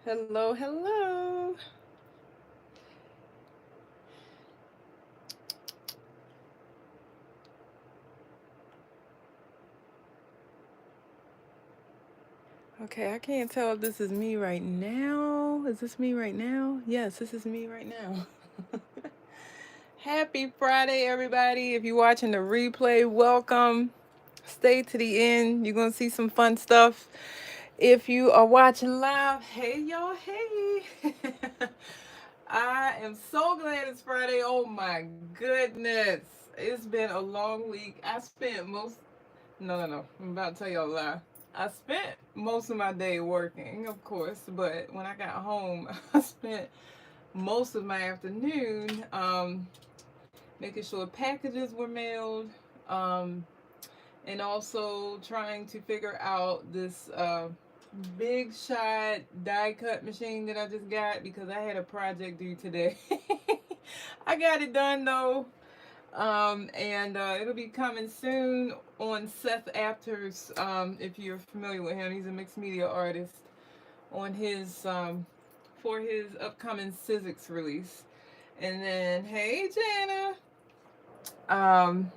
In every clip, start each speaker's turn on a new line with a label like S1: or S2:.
S1: Hello, hello. Okay, I can't tell if this is me right now. Is this me right now? Yes, this is me right now. Happy Friday, everybody. If you're watching the replay, welcome. Stay to the end. You're going to see some fun stuff. If you are watching live, hey, y'all, hey. I am so glad it's Friday. Oh, my goodness. It's been a long week. No. I'm about to tell y'all a lie. I spent most of my day working, of course, but when I got home, I spent most of my afternoon making sure packages were mailed, um, and also trying to figure out this big shot die cut machine that I just got because I had a project due today. I got it done though. And it'll be coming soon on Seth Apter's. If you're familiar with him, he's a mixed media artist. On his for his upcoming Sizzix release. And then, hey Jana. Um,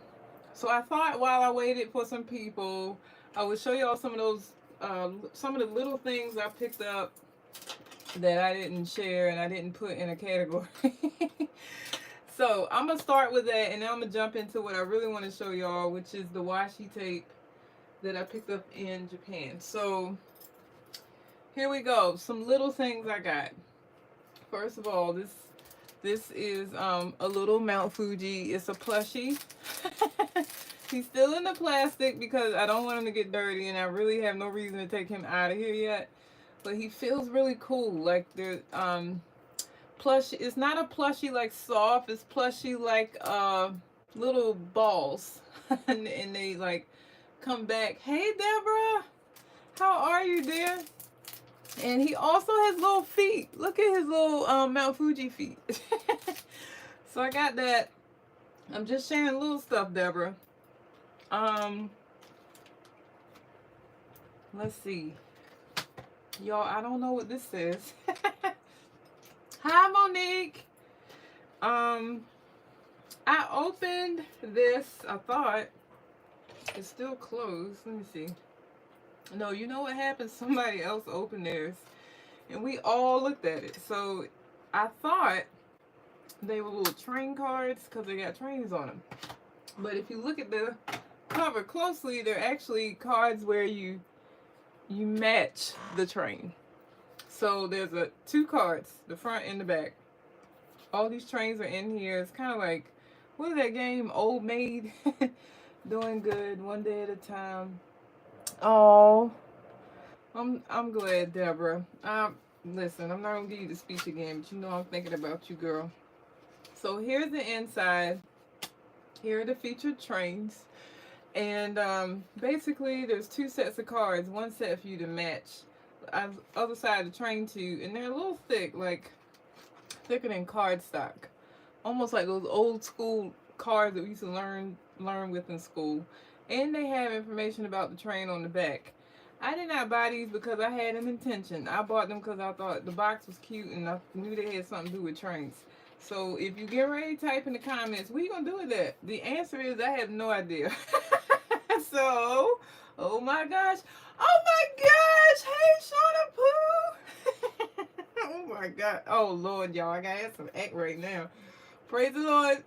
S1: so I thought while I waited for some people, I would show y'all some of the little things I picked up that I didn't share and I didn't put in a category. So I'm gonna start with that, and then I'm gonna jump into what I really want to show y'all, which is the washi tape that I picked up in Japan. So here we go. Some little things I got. First of all, this is a little Mount Fuji. It's a plushie. He's still in the plastic because I don't want him to get dirty, and I really have no reason to take him out of here yet. But he feels really cool. Like the plush. It's not a plushie like soft. It's plushie like little balls, and they like come back. Hey Deborah, how are you, dear? And he also has little feet. Look at his little Mount Fuji feet. So I got that. I'm just sharing little stuff, Deborah. Um, let's see, y'all. I don't know what this says. Hi, Monique. Um, I opened this. I thought it's still closed. Let me see. No, you know what happened? Somebody else opened theirs, and we all looked at it. So I thought they were little train cards because they got trains on them. But if you look at the cover closely, they're actually cards where you match the train. So there's two cards, the front and the back. All these trains are in here. It's kind of like, what is that game? Old Maid. Doing good one day at a time. Oh, I'm glad, Deborah. Listen, I'm not gonna give you the speech again, but you know I'm thinking about you, girl. So here's the inside. Here are the featured trains, and basically there's two sets of cards. One set for you to match other side of the train to, and they're a little thick, like thicker than cardstock, almost like those old school cards that we used to learn with in school. And they have information about the train on the back. I did not buy these because I had an intention. I bought them because I thought the box was cute and I knew they had something to do with trains. So if you get ready to type in the comments, what are you gonna do with that? The answer is I have no idea. So, oh my gosh. Oh my gosh. Hey Shauna Poo. Oh my god. Oh Lord, y'all. I gotta have some act right now. Praise the Lord.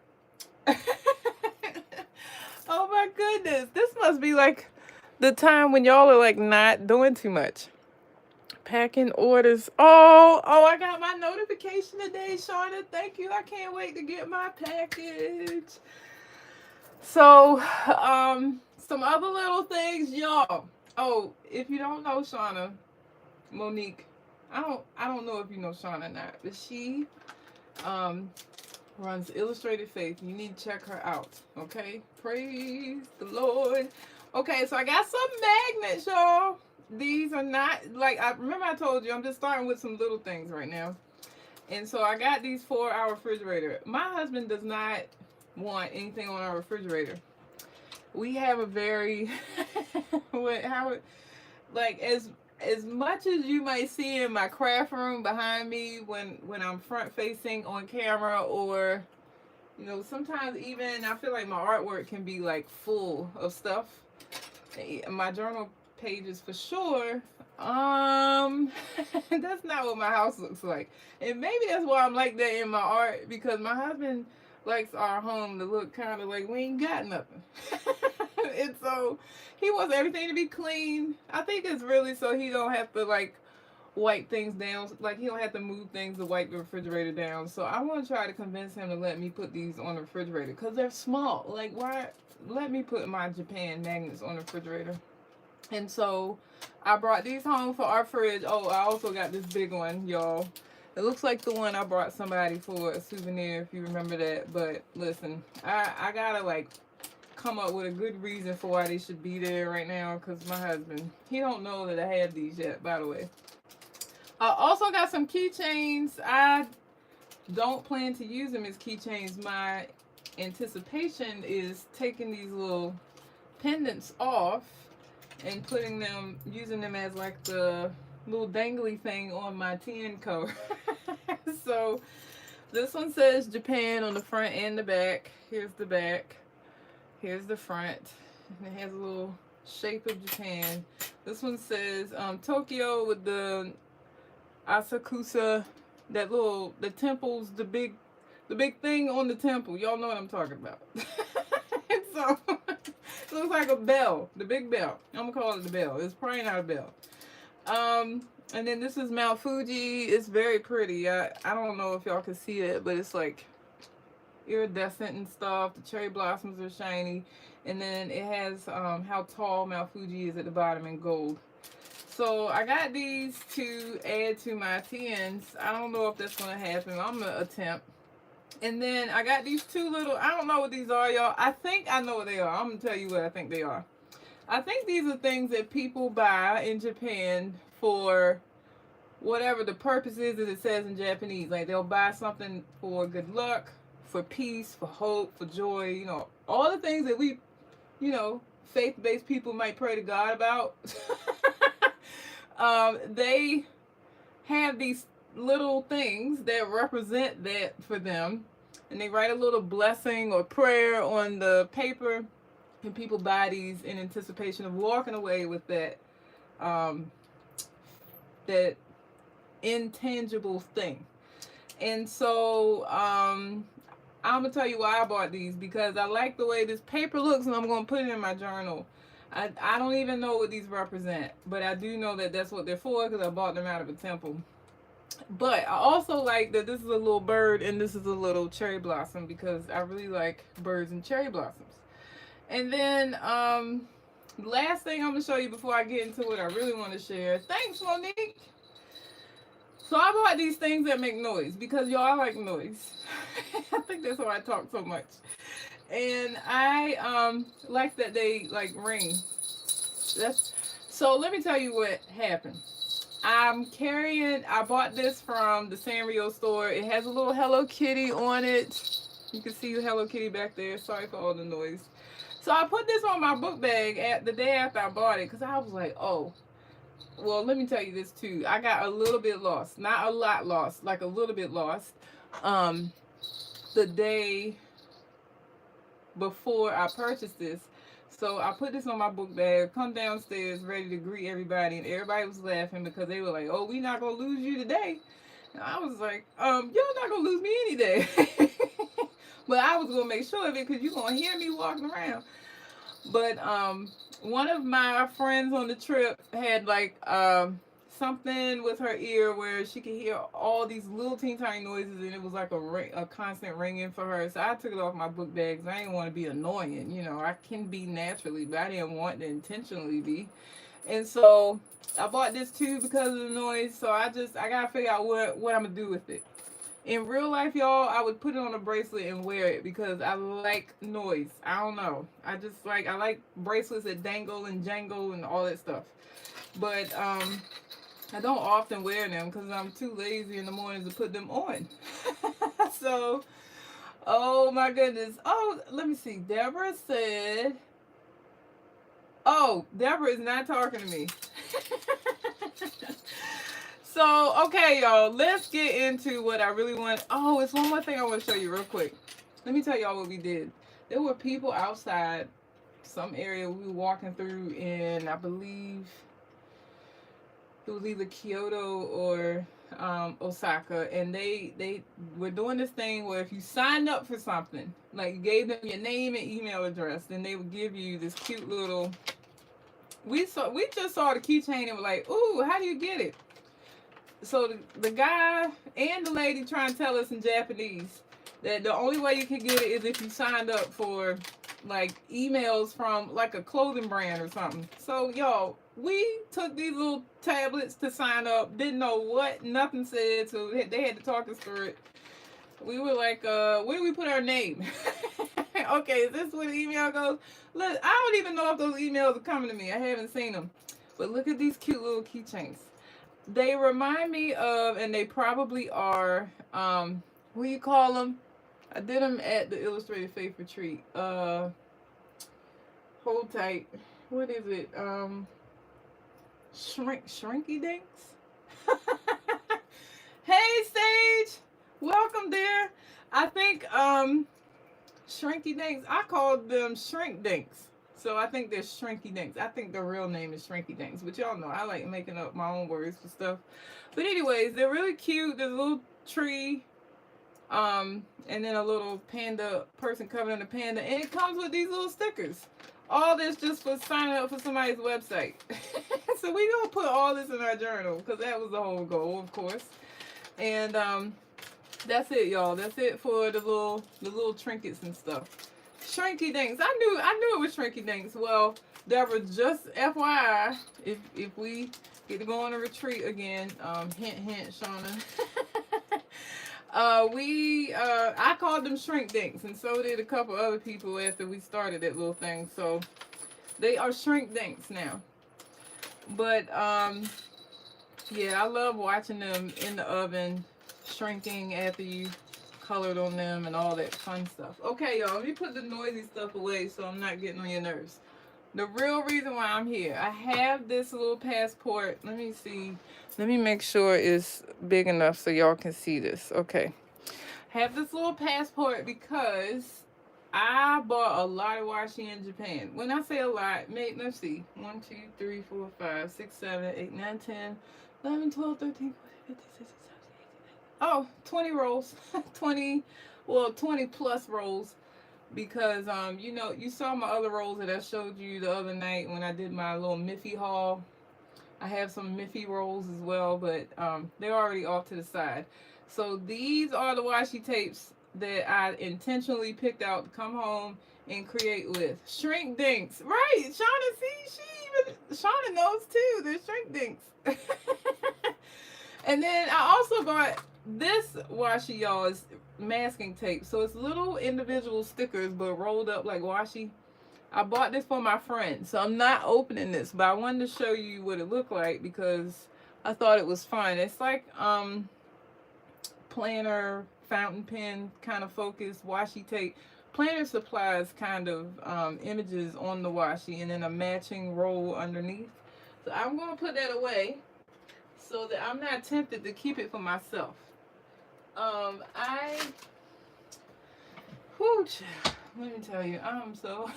S1: Oh my goodness. This must be like the time when y'all are like not doing too much. Packing orders. Oh, I got my notification today, Shauna. Thank you. I can't wait to get my package. So, some other little things, y'all. Oh, if you don't know Shauna, Monique, I don't know if you know Shauna or not, but she um runs Illustrated Faith. You need to check her out. Okay? Praise the Lord. Okay, so I got some magnets, y'all. These are not like I remember I told you I'm just starting with some little things right now. And so I got these for our refrigerator. My husband does not want anything on our refrigerator. We have a very what how it like as As much as you might see in my craft room behind me when I'm front facing on camera, or sometimes even I feel like my artwork can be like full of stuff. My journal pages for sure. That's not what my house looks like. And maybe that's why I'm like that in my art, because my husband likes our home to look kind of like we ain't got nothing. And so he wants everything to be clean. I think it's really so he don't have to like wipe things down. Like he don't have to move things to wipe the refrigerator down. So I want to try to convince him to let me put these on the refrigerator because they're small. Like why? Let me put my Japan magnets on the refrigerator. And so I brought these home for our fridge. Oh, I also got this big one, y'all. It looks like the one I brought somebody for a souvenir, if you remember that. But listen, I gotta like come up with a good reason for why they should be there right now, because my husband, he don't know that I have these yet, by the way. I also got some keychains. I don't plan to use them as keychains. My anticipation is taking these little pendants off and putting them, using them as like the little dangly thing on my tin cover. So this one says Japan on the front and the back. Here's the back. Here's the front. And it has a little shape of Japan. This one says Tokyo with the Asakusa, that little, the temples, the big thing on the temple. Y'all know what I'm talking about. And so it looks like a bell, the big bell. I'm gonna call it the bell. It's probably not a bell. And then this is Mount Fuji. It's very pretty. I don't know if y'all can see it, but it's like iridescent and stuff. The cherry blossoms are shiny, and then it has how tall Mount Fuji is at the bottom in gold. So I got these to add to my tins. I don't know if that's gonna happen. I'm gonna attempt. And then I got these two little, I don't know what these are, y'all. I think I know what they are. I'm gonna tell you what I think they are. I think these are things that people buy in Japan for whatever the purpose is that it says in Japanese. Like they'll buy something for good luck, for peace, for hope, for joy, all the things that we, faith-based people might pray to God about. They have these little things that represent that for them, and they write a little blessing or prayer on the paper, and people buy these in anticipation of walking away with that that intangible thing. And so I'm gonna tell you why I bought these, because I like the way this paper looks, and I'm gonna put it in my journal. I don't even know what these represent, but I do know that that's what they're for, because I bought them out of a temple. But I also like that this is a little bird and this is a little cherry blossom, because I really like birds and cherry blossoms. And then last thing I'm gonna show you before I get into what I really want to share. Thanks, Monique. So I bought these things that make noise, because y'all like noise. I think that's why I talk so much. And I like that they like ring. That's so. Let me tell you what happened. I bought this from the Sanrio store. It has a little Hello Kitty on it. You can see the Hello Kitty back there. Sorry for all the noise. So I put this on my book bag at the day after I bought it, because I was like, oh, well, let me tell you this too. I got a little bit lost. Not a lot lost, like a little bit lost. The day before I purchased this. So I put this on my book bag, come downstairs ready to greet everybody, and everybody was laughing because they were like, oh, we not gonna lose you today. And I was like, y'all not gonna lose me any day. But I was gonna make sure of it, because you're gonna hear me walking around. But one of my friends on the trip had like something with her ear where she could hear all these little teeny tiny noises, and it was like a constant ringing for her. So I took it off my book bags. I didn't want to be annoying, I can be naturally, but I didn't want to intentionally be. And so I bought this too because of the noise. So I gotta figure out what I'm gonna do with it. In real life, y'all, I would put it on a bracelet and wear it, because I like noise. I don't know. I like bracelets that dangle and jangle and all that stuff. But I don't often wear them because I'm too lazy in the mornings to put them on. So, oh my goodness. Oh, let me see. Deborah said, oh, Deborah is not talking to me. So, okay, y'all, let's get into what I really want. Oh, it's one more thing I want to show you real quick. Let me tell y'all what we did. There were people outside some area we were walking through in, I believe it was either Kyoto or Osaka, and they were doing this thing where if you signed up for something, like you gave them your name and email address, then they would give you this cute little. We just saw the keychain and were like, ooh, how do you get it? So the guy and the lady trying to tell us in Japanese that the only way you can get it is if you signed up for like emails from like a clothing brand or something. So y'all, we took these little tablets to sign up, didn't know what nothing said, so they had to talk us through it. We were like, where do we put our name? Okay, is this where the email goes? Look, I don't even know if those emails are coming to me. I haven't seen them. But look at these cute little keychains. They remind me of, and they probably are, what do you call them? I did them at the Illustrated Faith Retreat. Hold tight. What is it? Shrinky dinks? Hey, Sage! Welcome there. I think, Shrinky dinks, I called them shrink dinks. So I think they're Shrinky Dinks. I think the real name is Shrinky Dinks. But y'all know I like making up my own words for stuff. But anyways, they're really cute. There's a little tree. And then a little panda person covering the panda. And it comes with these little stickers. All this just for signing up for somebody's website. So we gonna put all this in our journal because that was the whole goal, of course. And that's it, y'all. That's it for the little trinkets and stuff. Shrinky dinks. I knew it was shrinky dinks. Well, Deborah, just FYI, if we get to go on a retreat again, hint, Shauna. I called them shrink dinks, and so did a couple other people after we started that little thing. So they are shrink dinks now. But yeah, I love watching them in the oven shrinking after you colored on them and all that fun stuff. Okay, y'all, let me put the noisy stuff away so I'm not getting on your nerves. The real reason why I'm here, I have this little passport. Let me see. Let me make sure it's big enough so y'all can see this. Okay. I have this little passport because I bought a lot of washi in Japan. When I say a lot, let's see. 1, 2, 3, 4, 5, 6, 7, 8, 9, 10, 11, 12, 13, 14, 15, 16, 17, 18, 19. Oh, 20 rolls. 20 plus rolls. Because you saw my other rolls that I showed you the other night when I did my little Miffy haul. I have some Miffy rolls as well, but they're already off to the side. So these are the washi tapes that I intentionally picked out to come home and create with. Shrink dinks. Right, Shauna, see, Shauna knows too. They're shrink dinks. And then I also bought this washi, y'all, is masking tape. So it's little individual stickers but rolled up like washi. I bought this for my friend. So I'm not opening this, but I wanted to show you what it looked like because I thought it was fun. It's like planner, fountain pen kind of focus, washi tape. Planner supplies kind of images on the washi and then a matching roll underneath. So I'm going to put that away so that I'm not tempted to keep it for myself. Let me tell you, I'm so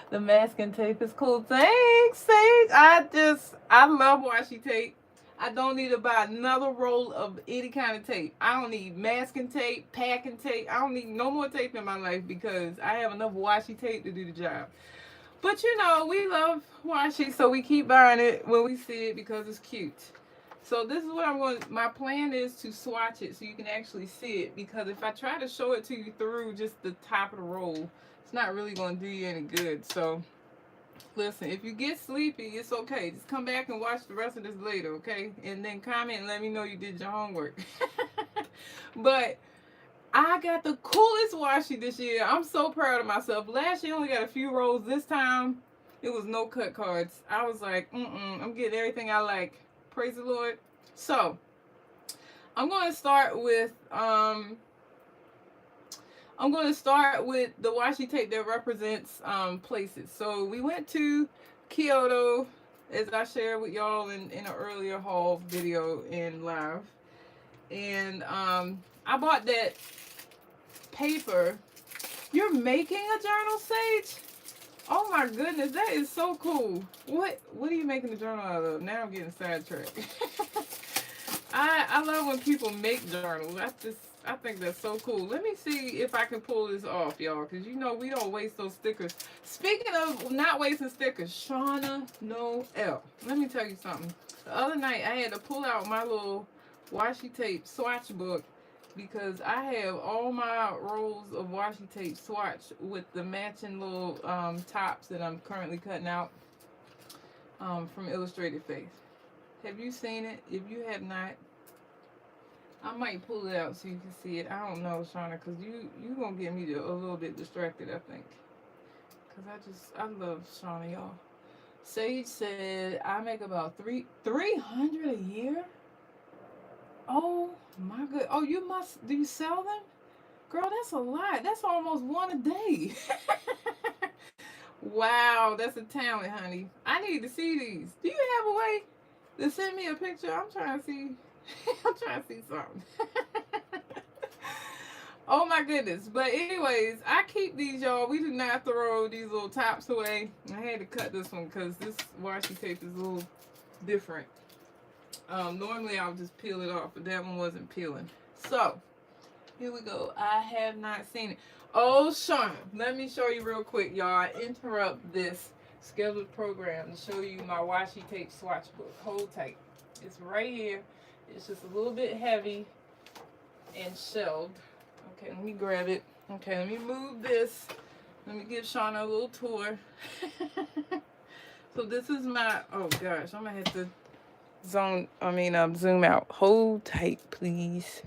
S1: the masking tape is cool. Thanks, Sage. I love washi tape. I don't need to buy another roll of any kind of tape. I don't need masking tape, packing tape. I don't need no more tape in my life because I have enough washi tape to do the job. But we love washi, so we keep buying it when we see it because it's cute. So this is what my plan is to swatch it so you can actually see it, because if I try to show it to you through just the top of the roll, it's not really going to do you any good. So listen, if you get sleepy, it's okay. Just come back and watch the rest of this later, okay? And then comment and let me know you did your homework. But I got the coolest washi this year. I'm so proud of myself. Last year I only got a few rolls. This time it was no cut cards. I was like, I'm getting everything I like. Praise the Lord. So I'm going to start with the washi tape that represents places. So we went to Kyoto as I shared with y'all in an earlier haul video and live. And I bought that paper. You're making a journal, Sage? Oh my goodness, that is so cool. What are you making the journal out of? Now I'm getting sidetracked. I love when people make journals. I think that's so cool. Let me see if I can pull this off, y'all, because you know we don't waste those stickers. Speaking of not wasting stickers, Shauna Noel. Let me tell you something. The other night I had to pull out my little washi tape swatch book because I have all my rolls of washi tape swatched with the matching little tops that I'm currently cutting out from Illustrated Faith. Have you seen it? If you have not, I might pull it out so you can see it. I don't know, Shauna, because you going to get me a little bit distracted, I think. Because I love Shauna, y'all. Sage said, I make about 300 a year? Oh, my good. Oh, do you sell them? Girl, that's a lot. That's almost one a day. Wow, that's a talent, honey. I need to see these. Do you have a way to send me a picture? I'm trying to see. I'm trying to see something. Oh my goodness. But anyways, I keep these, y'all. We do not throw these little tops away. I had to cut this one because this washi tape is a little different. Normally I'll just peel it off, but that one wasn't peeling. So here we go. I have not seen it. Oh, Shauna, let me show you real quick, y'all. I interrupt this scheduled program to show you my washi tape swatch book. Hold tight. It's right here. It's just a little bit heavy and shelved. Okay, let me grab it. Okay, let me move this. Let me give Shauna a little tour. So this is my, oh gosh, I'm gonna have to zoom out. Hold tight, please.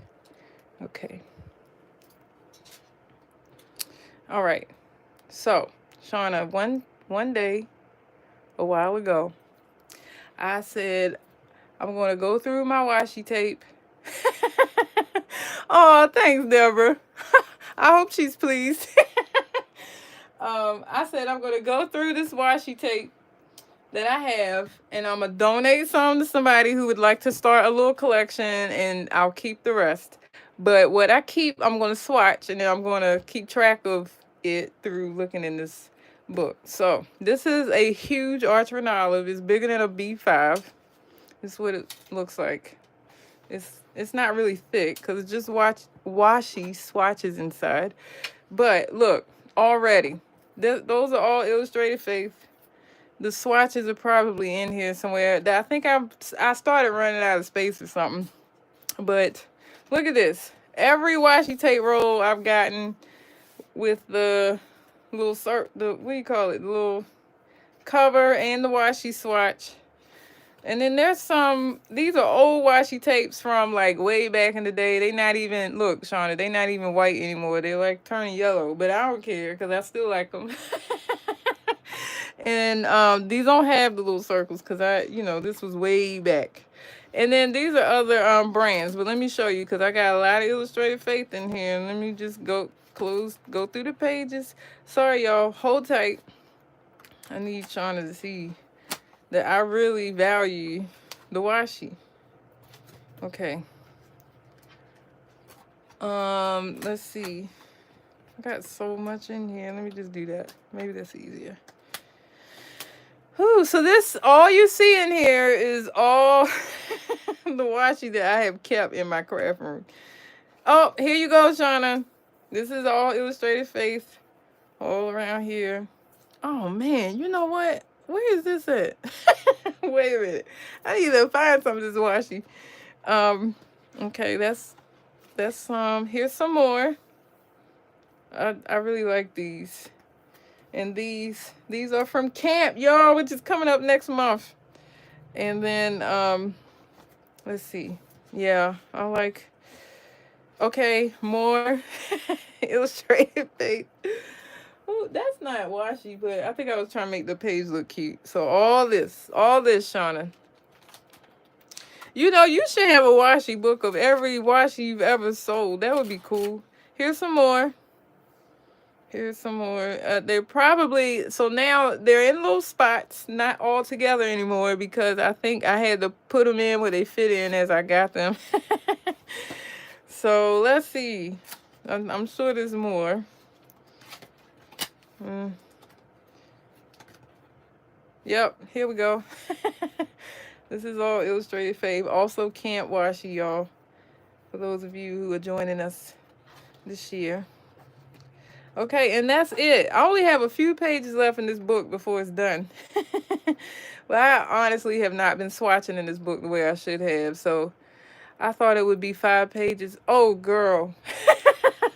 S1: Okay. All right. So, Shauna, one day, a while ago, I said, I'm going to go through my washi tape. Oh, thanks, Deborah. I hope she's pleased. I said I'm going to go through this washi tape that I have, and I'm going to donate some to somebody who would like to start a little collection, and I'll keep the rest. But what I keep, I'm going to swatch, and then I'm going to keep track of it through looking in this book. So this is a huge Archery olive. It's bigger than a B5. This is what it looks like. It's not really thick because it's just washi swatches inside. But look, already, those are all Illustrated Faith. The swatches are probably in here somewhere. I think I started running out of space or something. But look at this. Every washi tape roll I've gotten with the little what do you call it? The little cover and the washi swatch. And then there's these are old washi tapes from like way back in the day. They not even, look, Shauna, they not even white anymore. They're like turning yellow, but I don't care because I still like them. And these don't have the little circles because this was way back. And then these are other brands, but let me show you because I got a lot of Illustrated Faith in here. Let me just go through the pages. Sorry, y'all. Hold tight. I need Shauna to see that I really value the washi. Okay. Let's see. I got so much in here. Let me just do that. Maybe that's easier. Whew, so all you see in here is all the washi that I have kept in my craft room. Oh, here you go, Shauna. This is all Illustrated Faith all around here. Oh, man, you know what? Where is this at? Wait a minute. I need to find some of this washi. Okay, that's here's some more. I really like these. And these are from camp, y'all, which is coming up next month. And then let's see. Yeah, I like, okay, more Illustrated Faith. Oh, that's not washi, but I think I was trying to make the page look cute. So all this, Shauna. You should have a washi book of every washi you've ever sold. That would be cool. Here's some more. Here's some more. They're probably, so now they're in little spots, not all together anymore because I think I had to put them in where they fit in as I got them. So let's see. I'm sure there's more. Mm. Yep, here we go. This is all illustrated fave. Also Camp Washi, y'all. For those of you who are joining us this year. Okay, and that's it. I only have a few pages left in this book before it's done. But I honestly have not been swatching in this book the way I should have. So I thought it would be 5 pages. Oh, girl.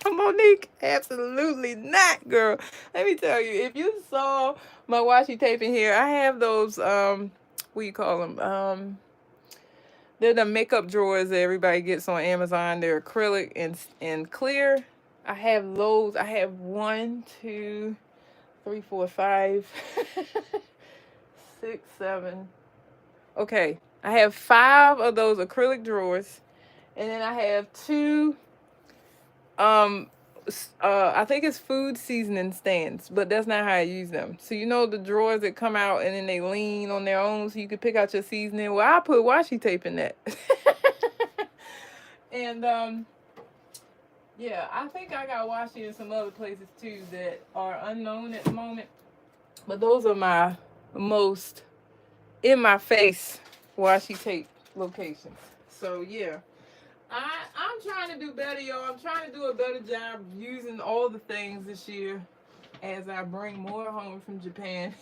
S1: Monique, absolutely not, girl. Let me tell you, if you saw my washi tape in here, I have those, what do you call them? They're the makeup drawers that everybody gets on Amazon. They're acrylic and clear. I have those. I have 1, 2, 3, 4, 5, 6, 7. Okay, I have 5 of those acrylic drawers, and then I have 2. I think it's food seasoning stands, but that's not how I use them. So you know the drawers that come out and then they lean on their own, so you can pick out your seasoning. Well, I put washi tape in that. And yeah, I think I got washi in some other places too that are unknown at the moment. But those are my most in my face washi tape locations. So yeah. I'm trying to do better, y'all. I'm trying to do a better job using all the things this year as I bring more home from Japan.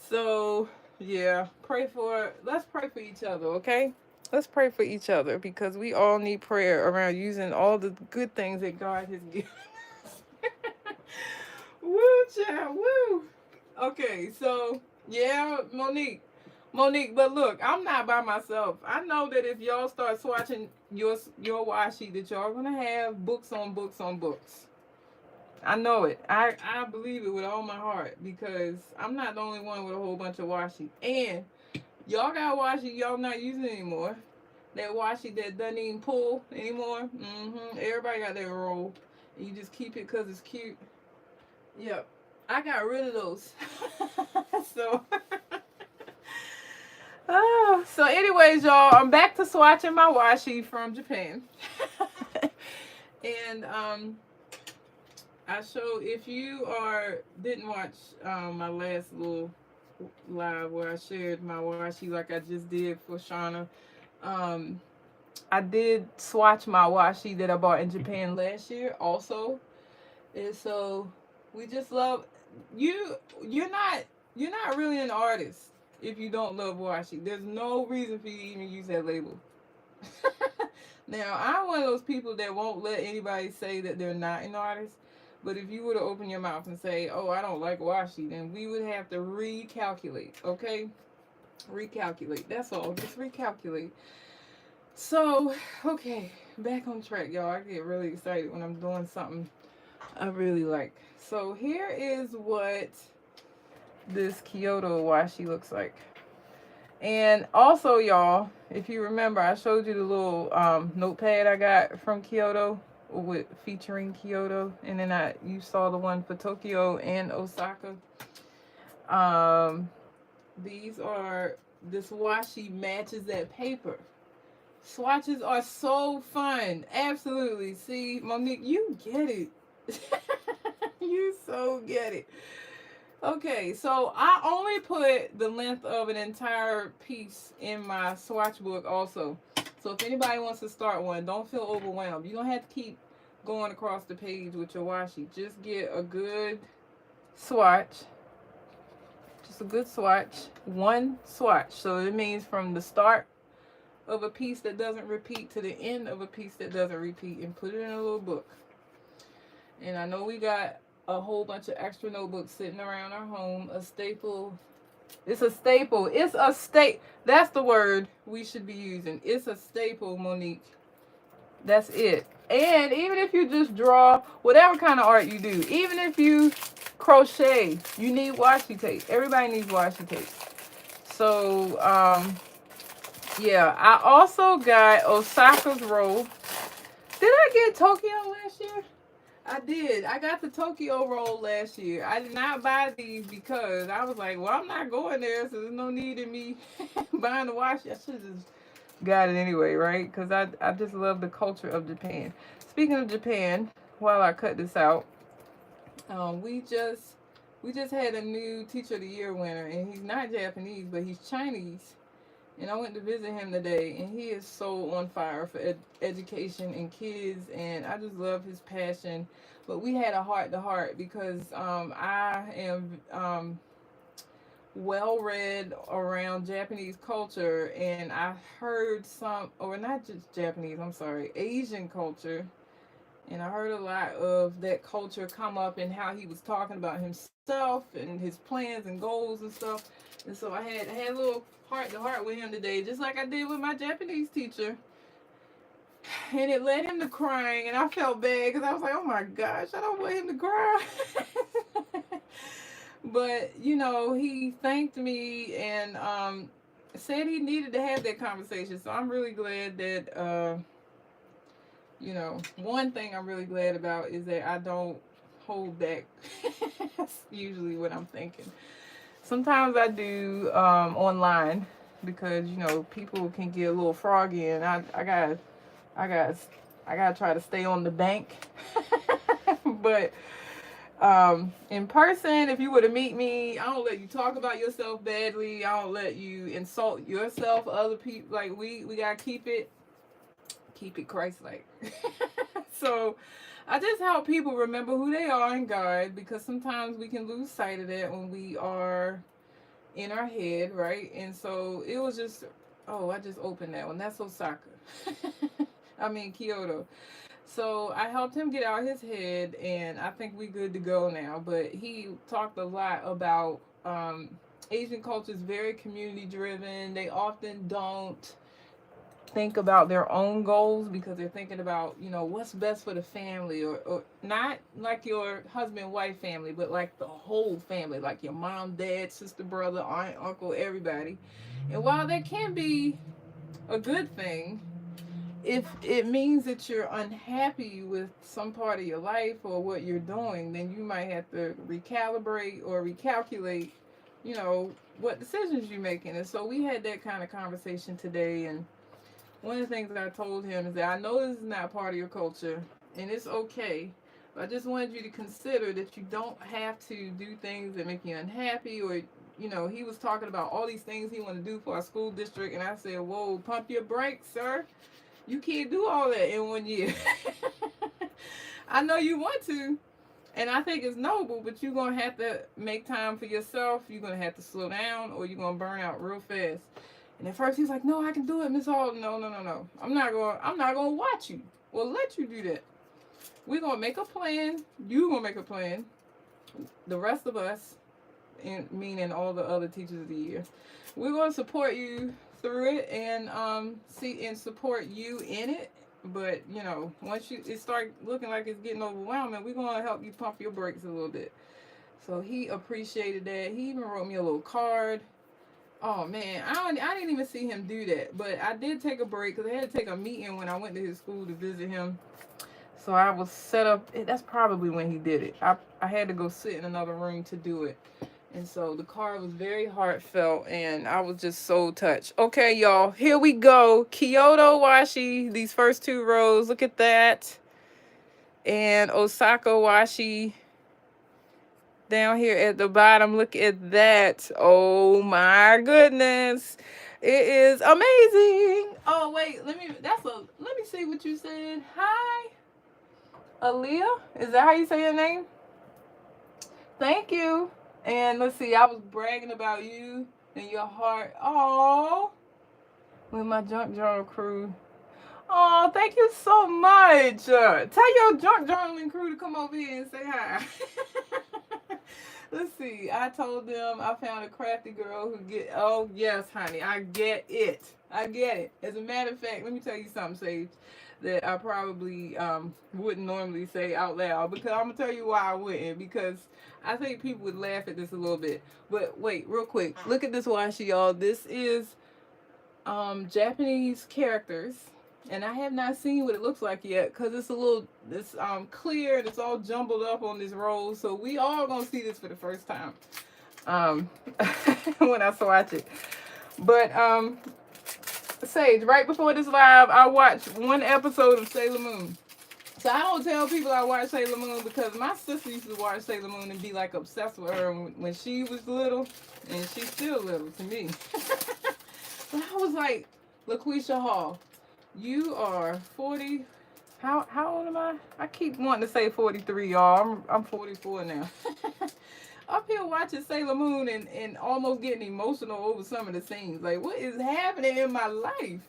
S1: So yeah, let's pray for each other, okay? Let's pray for each other because we all need prayer around using all the good things that God has given us. Woo, child, woo. Okay, so yeah, Monique, but look, I'm not by myself. I know that if y'all start swatching your washi, that y'all gonna have books on books on books. I know it. I believe it with all my heart because I'm not the only one with a whole bunch of washi. And y'all got washi y'all not using anymore. That washi that doesn't even pull anymore. Everybody got their roll. You just keep it because it's cute. Yep. I got rid of those. So oh, so anyways, y'all, I'm back to swatching my washi from Japan. And I show if you didn't watch my last little live where I shared my washi like I just did for Shauna. I did swatch my washi that I bought in Japan last year also. And so we just love you're not really an artist if you don't love washi. There's no reason for you to even use that label. Now, I'm one of those people that won't let anybody say that they're not an artist. But if you were to open your mouth and say, oh, I don't like washi, then we would have to recalculate, okay? Recalculate. That's all. Just recalculate. So, okay. Back on track, y'all. I get really excited when I'm doing something I really like. So, here is what this Kyoto washi looks like. And also, y'all, if you remember, I showed you the little notepad I got from Kyoto with featuring Kyoto, and then you saw the one for Tokyo and Osaka. This washi matches that paper. Swatches are so fun. Absolutely. See, Monique, you get it. You so get it. Okay, so I only put the length of an entire piece in my swatch book also. So if anybody wants to start one, don't feel overwhelmed. You don't have to keep going across the page with your washi. Just get a good swatch. Just a good swatch. One swatch. So it means from the start of a piece that doesn't repeat to the end of a piece that doesn't repeat, and put it in a little book. And I know we got a whole bunch of extra notebooks sitting around our home. A staple. It's a staple. That's the word we should be using. It's a staple, Monique. That's it. And even if you just draw whatever kind of art you do, even if you crochet, you need washi tape. Everybody needs washi tape. So, yeah. I also got Osaka's roll. Did I get Tokyo last year? I did. I got the Tokyo roll last year. I did not buy these because I was like, well, I'm not going there, so there's no need in me buying the washi. I should just got it anyway, right? Because I just love the culture of Japan. Speaking of Japan, while I cut this out, um, we just we just had a new Teacher of the Year winner, and he's not Japanese, but he's Chinese. And I went to visit him today, and he is so on fire for education and kids, and I just love his passion. But we had a heart to heart because I am well read around Japanese culture, and I heard some, or not just Japanese, I'm sorry, Asian culture, and I heard a lot of that culture come up and how he was talking about himself and his plans and goals and stuff. And so I had a little heart to heart with him today, just like I did with my Japanese teacher. And it led him to crying, and I felt bad because I was like, oh my gosh, I don't want him to cry. But he thanked me and said he needed to have that conversation. So I'm really glad that one thing I'm really glad about is that I don't hold back. That's usually what I'm thinking. Sometimes I do online because people can get a little froggy, and I got I gotta try to stay on the bank. But in person, if you were to meet me, I don't let you talk about yourself badly. I don't let you insult yourself, other people. Like we gotta keep it Christ-like. So I just help people remember who they are in God, because sometimes we can lose sight of that when we are in our head, right? And so it was just, oh, I just opened that one. That's Osaka. I mean Kyoto. So I helped him get out his head, and I think we good to go now. But he talked a lot about Asian culture is very community driven. They often don't think about their own goals because they're thinking about what's best for the family, or not like your husband wife family, but like the whole family, like your mom, dad, sister, brother, aunt, uncle, everybody. And while that can be a good thing, if it means that you're unhappy with some part of your life or what you're doing, then you might have to recalibrate or recalculate, what decisions you're making. And so we had that kind of conversation today. And one of the things that I told him is that I know this is not part of your culture, and it's okay. But I just wanted you to consider that you don't have to do things that make you unhappy, or he was talking about all these things he wanted to do for our school district, and I said, whoa, pump your brakes, sir. You can't do all that in 1 year. I know you want to, and I think it's noble, but you're going to have to make time for yourself. You're going to have to slow down, or you're going to burn out real fast. And at first he's like, no, I can do it, Miss Hall. No, no, no, no. I'm not going to watch you or let you do that. We're going to make a plan. You're going to make a plan. The rest of us, meaning all the other teachers of the year, we're going to support you through it and see and support you in it. But once it start looking like it's getting overwhelming, we're going to help you pump your brakes a little bit. So he appreciated that. He even wrote me a little card. Oh man, I didn't even see him do that, but I did take a break because I had to take a meeting when I went to his school to visit him. So I was set up. That's probably when he did it. I had to go sit in another room to do it. And so the card was very heartfelt, and I was just so touched. Okay, y'all, here we go. Kyoto Washi, these first two rows, look at that. And Osaka Washi down here at the bottom, look at that. Oh my goodness. It is amazing. Oh wait, let me see what you said. Hi, Aaliyah. Is that how you say your name? Thank you. And let's see, I was bragging about you and your heart. Oh, with my junk journal crew. Oh, thank you so much. Tell your junk journaling crew to come over here and say hi. Let's see. I told them I found a crafty girl who get. Oh yes, honey, I get it. I get it. As a matter of fact, let me tell you something, Sage, that I probably wouldn't normally say out loud, because I'm gonna tell you why I wouldn't, because I think people would laugh at this a little bit. But wait, real quick, look at this washi, y'all. This is Japanese characters. and I have not seen what it looks like yet because it's clear and it's all jumbled up on this roll. So we all gonna see this for the first time um, when I swatch it. But Sage, right before this live, I watched one episode of Sailor Moon. So I don't tell people I watch Sailor Moon because my sister used to watch Sailor Moon and be like obsessed with her when she was little, and she's still little to me. But I was like, LaQuisha Hall, you are 40. How old am I? I keep wanting to say 43, y'all. I'm 44 now. Up here watching Sailor Moon and almost getting emotional over some of the scenes. Like, what is happening in my life?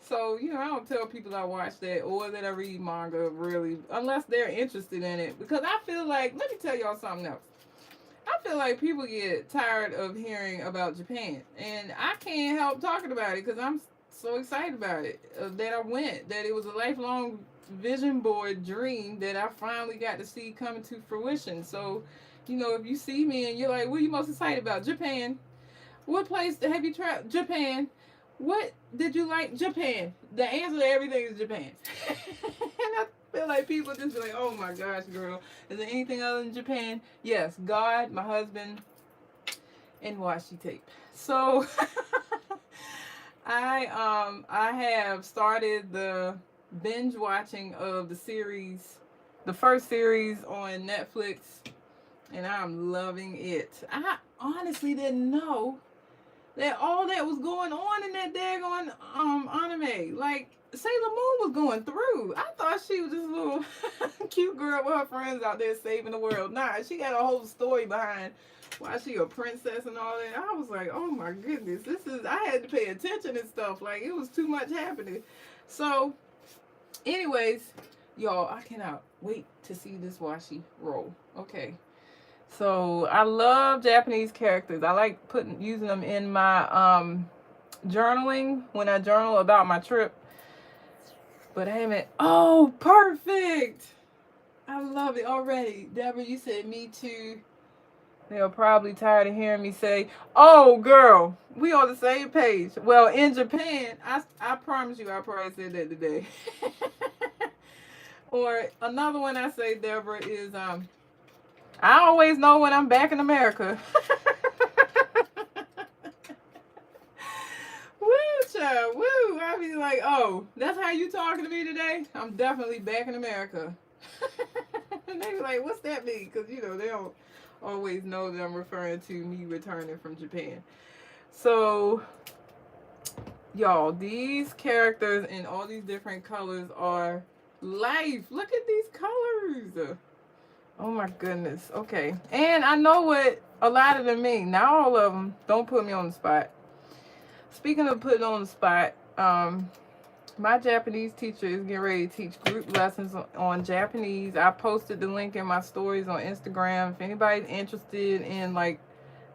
S1: So, I don't tell people I watch that or that I read manga, really, unless they're interested in it. Because I feel like, let me tell y'all something else. I feel like people get tired of hearing about Japan. And I can't help talking about it because I'm so excited about it. That I went, that it was a lifelong vision board dream that I finally got to see coming to fruition. So, if you see me and you're like, what are you most excited about? Japan. What place have you tried? Japan. What did you like? Japan. The answer to everything is Japan. And I feel like people just be like, oh my gosh, girl. Is there anything other than Japan? Yes, God, my husband, and washi tape. So I have started the binge watching of the first series on Netflix, and I'm loving it. I honestly didn't know that all that was going on in that daggone anime. Like, Sailor Moon was going through. I thought she was just a little cute girl with her friends out there saving the world. Nah, she got a whole story behind why she a princess and all that. I was like, oh my goodness, I had to pay attention and stuff. Like, it was too much happening. So, anyways, y'all, I cannot wait to see this washi roll. Okay. So I love Japanese characters. I like using them in my journaling when I journal about my trip. But I haven't. Oh, perfect! I love it already. Deborah, you said me too. They're probably tired of hearing me say, "Oh, girl, we on the same page." Well, in Japan, I promise you, I probably said that today. Or another one I say, Deborah, is I always know when I'm back in America. Woo, child, woo. I be like, oh, that's how you talking to me today? I'm definitely back in America. And they be like, what's that mean? Because, they don't always know that I'm referring to me returning from Japan. So, y'all, these characters in all these different colors are life. Look at these colors. Oh my goodness. Okay. And I know what a lot of them mean. Not all of them. Don't put me on the spot. Speaking of putting on the spot, my Japanese teacher is getting ready to teach group lessons on Japanese. I posted the link in my stories on Instagram. If anybody's interested in like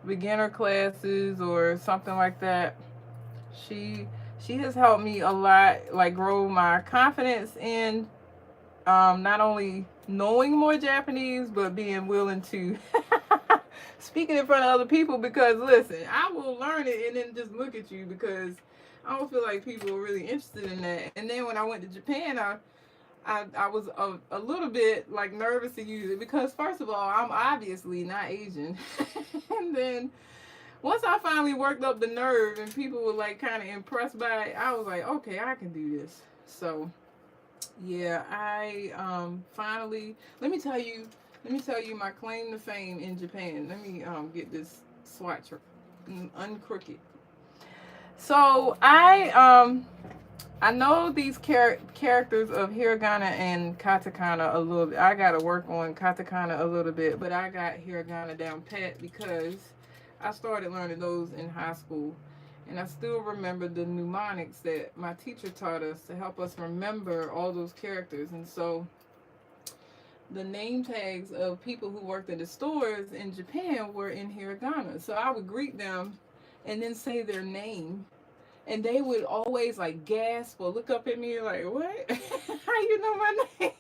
S1: beginner classes or something like that, she has helped me a lot, like grow my confidence in not only knowing more Japanese, but being willing to speak it in front of other people. Because listen, I will learn it and then just look at you because I don't feel like people are really interested in that. And then when I went to Japan, I was a little bit like nervous to use it because first of all, I'm obviously not Asian. And then once I finally worked up the nerve and people were like kind of impressed by it, I was like, okay, I can do this. So yeah, I finally let me tell you my claim to fame in Japan. Let me get this swatch uncrooked. So I know these characters of hiragana and katakana a little bit. I gotta work on katakana a little bit, but I got hiragana down pat because I started learning those in high school. And I still remember the mnemonics that my teacher taught us to help us remember all those characters. And so the name tags of people who worked in the stores in Japan were in hiragana. So I would greet them and then say their name. And they would always like gasp or look up at me like, what? How you know my name?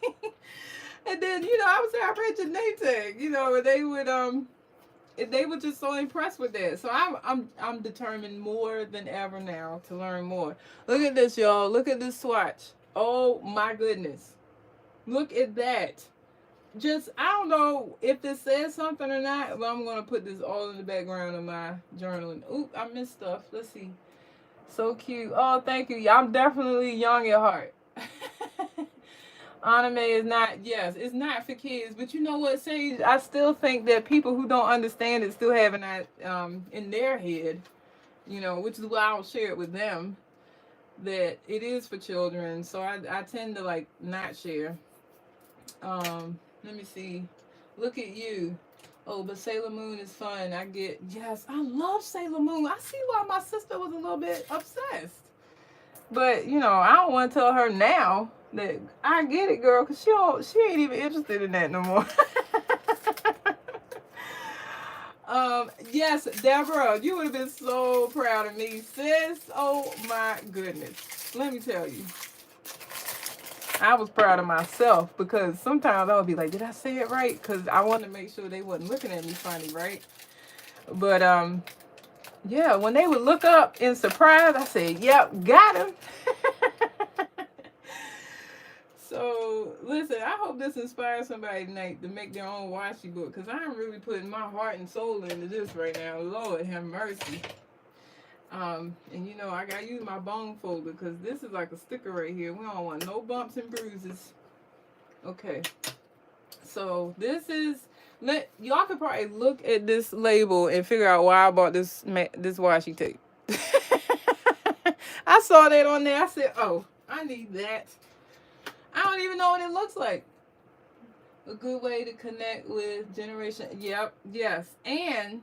S1: And then, I would say, I read your name tag, and they were just so impressed with that. So I'm determined more than ever now to learn more. Look at this, y'all. Look at this swatch. Oh my goodness. Look at that. Just, I don't know if this says something or not, but I'm going to put this all in the background of my journaling. Oop, I missed stuff. Let's see. So cute. Oh, thank you. I'm definitely young at heart. Anime is not, yes, it's not for kids. But you know what, Sage? I still think that people who don't understand it still having that in their head, which is why I'll share it with them, that it is for children. So I tend to like not share. Let me see. Look at you. Oh, but Sailor Moon is fun. Yes, I love Sailor Moon. I see why my sister was a little bit obsessed. But, I don't want to tell her now that I get it, girl, because she ain't even interested in that no more. Yes, Deborah, you would have been so proud of me, sis. Oh my goodness. Let me tell you. I was proud of myself because sometimes I would be like, did I say it right? Because I wanted to make sure they wasn't looking at me funny, right? But yeah, when they would look up in surprise, I said, yep, got him. So listen, I hope this inspires somebody tonight to make their own washi book, because I'm really putting my heart and soul into this right now. Lord have mercy. And I gotta use my bone folder because this is like a sticker right here. We don't want no bumps and bruises. Okay. So this is, y'all could probably look at this label and figure out why I bought this washi tape. I saw that on there. I said, oh, I need that. I don't even know what it looks like. A good way to connect with generation. Yep. Yes. And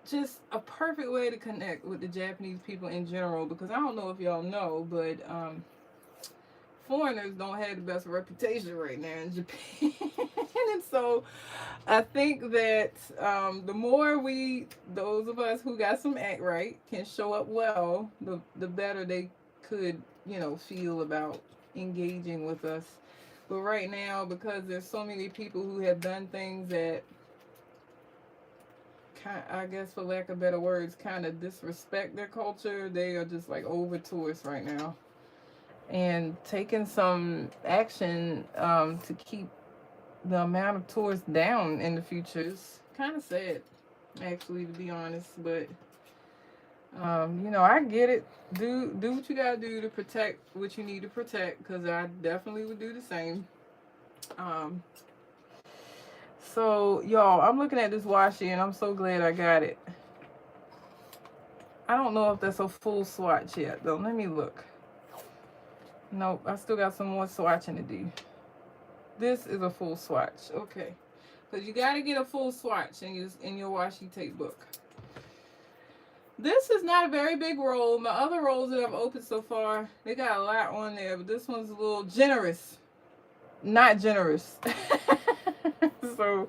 S1: just a perfect way to connect with the Japanese people in general, because I don't know if y'all know, but foreigners don't have the best reputation right now in Japan. And so I think that the more those of us who got some act right, can show up well, the better they could, feel about engaging with us. But right now, because there's so many people who have done things that, I guess for lack of better words, kind of disrespect their culture, they are just like over tourists right now. And taking some action to keep the amount of tourists down in the future is kind of sad, actually, to be honest. But I get it. Do what you gotta do to protect what you need to protect, because I definitely would do the same. So y'all, I'm looking at this washi and I'm so glad I got it. I don't know if that's a full swatch yet though. Let me look. Nope, I still got some more swatching to do. This is a full swatch. Okay. Because you got to get a full swatch in your washi tape book. This is not a very big roll. My other rolls that I've opened so far, they got a lot on there, but this one's a little generous. Not generous. So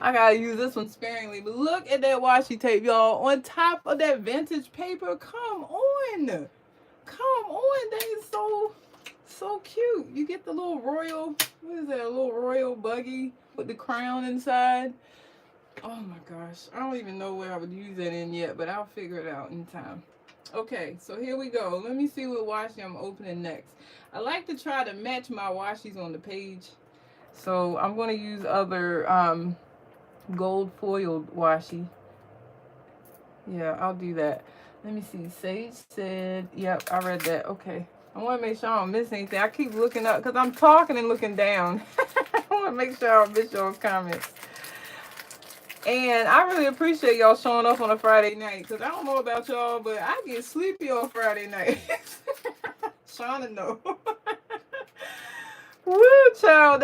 S1: I got to use this one sparingly. But look at that washi tape, y'all. On top of that vintage paper. Come on. Come on. That is so cute. You get the little royal, what is that, a little royal buggy with the crown inside. Oh my gosh, I don't even know where I would use that in yet, but I'll figure it out in time. Okay, so here we go. Let me see what washi I'm opening next. I like to try to match my washis on the page, so I'm going to use other gold foiled washi. Yeah, I'll do that. Let me see. Sage said, yep, I read that. Okay. I want to make sure I don't miss anything. I keep looking up because I'm talking and looking down. I want to make sure I don't miss y'all's comments. And I really appreciate y'all showing up on a Friday night, because I don't know about y'all, but I get sleepy on Friday night. Shauna know. Woo, child.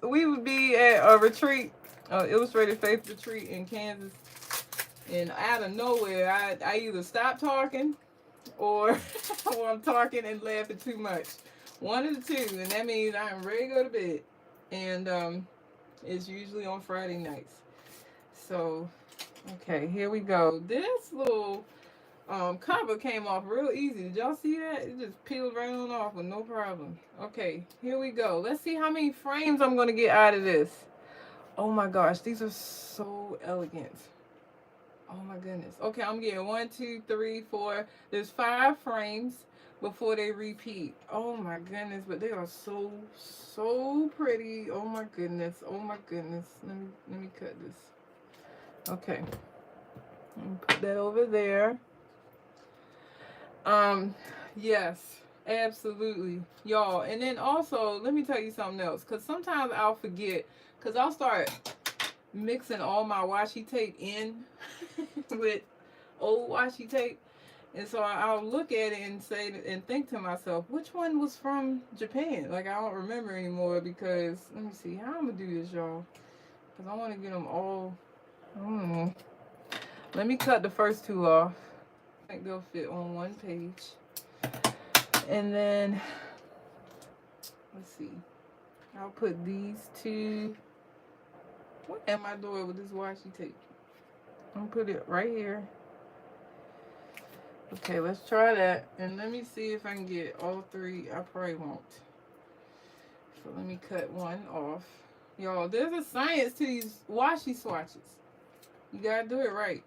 S1: We would be at a retreat, Illustrated Faith retreat in Kansas. And out of nowhere, I either stop talking or I'm talking and laughing too much. One of the two, and that means I'm ready to go to bed. And it's usually on Friday nights. So, okay, here we go. This little cover came off real easy. Did y'all see that? It just peeled right on off with no problem. Okay, here we go. Let's see how many frames I'm going to get out of this. Oh my gosh, these are so elegant. Oh my goodness. Okay, I'm getting 1, 2, 3, 4. There's 5 frames. before they repeat. Oh my goodness, but they are so so pretty. Oh my goodness. Oh my goodness. Let me cut this. Okay. Let me put that over there. Um yes, absolutely. Y'all, and then also let me tell you something else, cuz sometimes I'll forget, cuz I'll start mixing all my washi tape in with old washi tape. And so I'll look at it and say and think to myself, which one was from Japan? Like I don't remember anymore, because let me see how I'm gonna do this, y'all. Because I want to get them all. I don't know. Let me cut the first two off. I think they'll fit on one page. And then let's see. I'll put these two. What am I doing with this washi tape? I'm gonna put it right here. Okay, let's try that. And let me see if I can get all three. I probably won't. So let me cut one off. Y'all, there's a science to these washi swatches. You gotta do it right.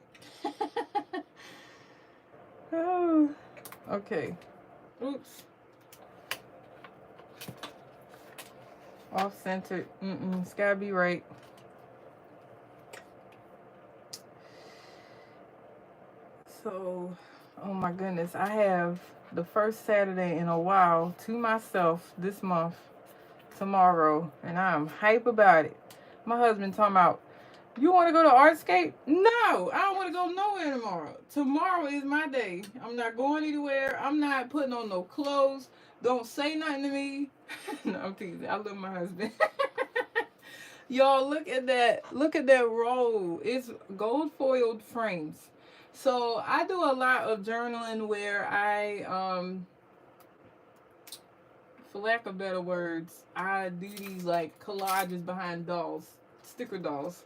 S1: Oh, okay. Oops. Off centered. It's gotta be right. So, oh my goodness, I have the first Saturday in a while to myself this month, tomorrow, and I'm hype about it. My husband talking about, you want to go to Artscape? No, I don't want to go nowhere tomorrow. Tomorrow is my day. I'm not going anywhere. I'm not putting on no clothes. Don't say nothing to me. No, I'm teasing. I love my husband. Y'all, look at that. Look at that roll. It's gold foiled frames. So I do a lot of journaling where for lack of better words, I do these like collages behind dolls, sticker dolls.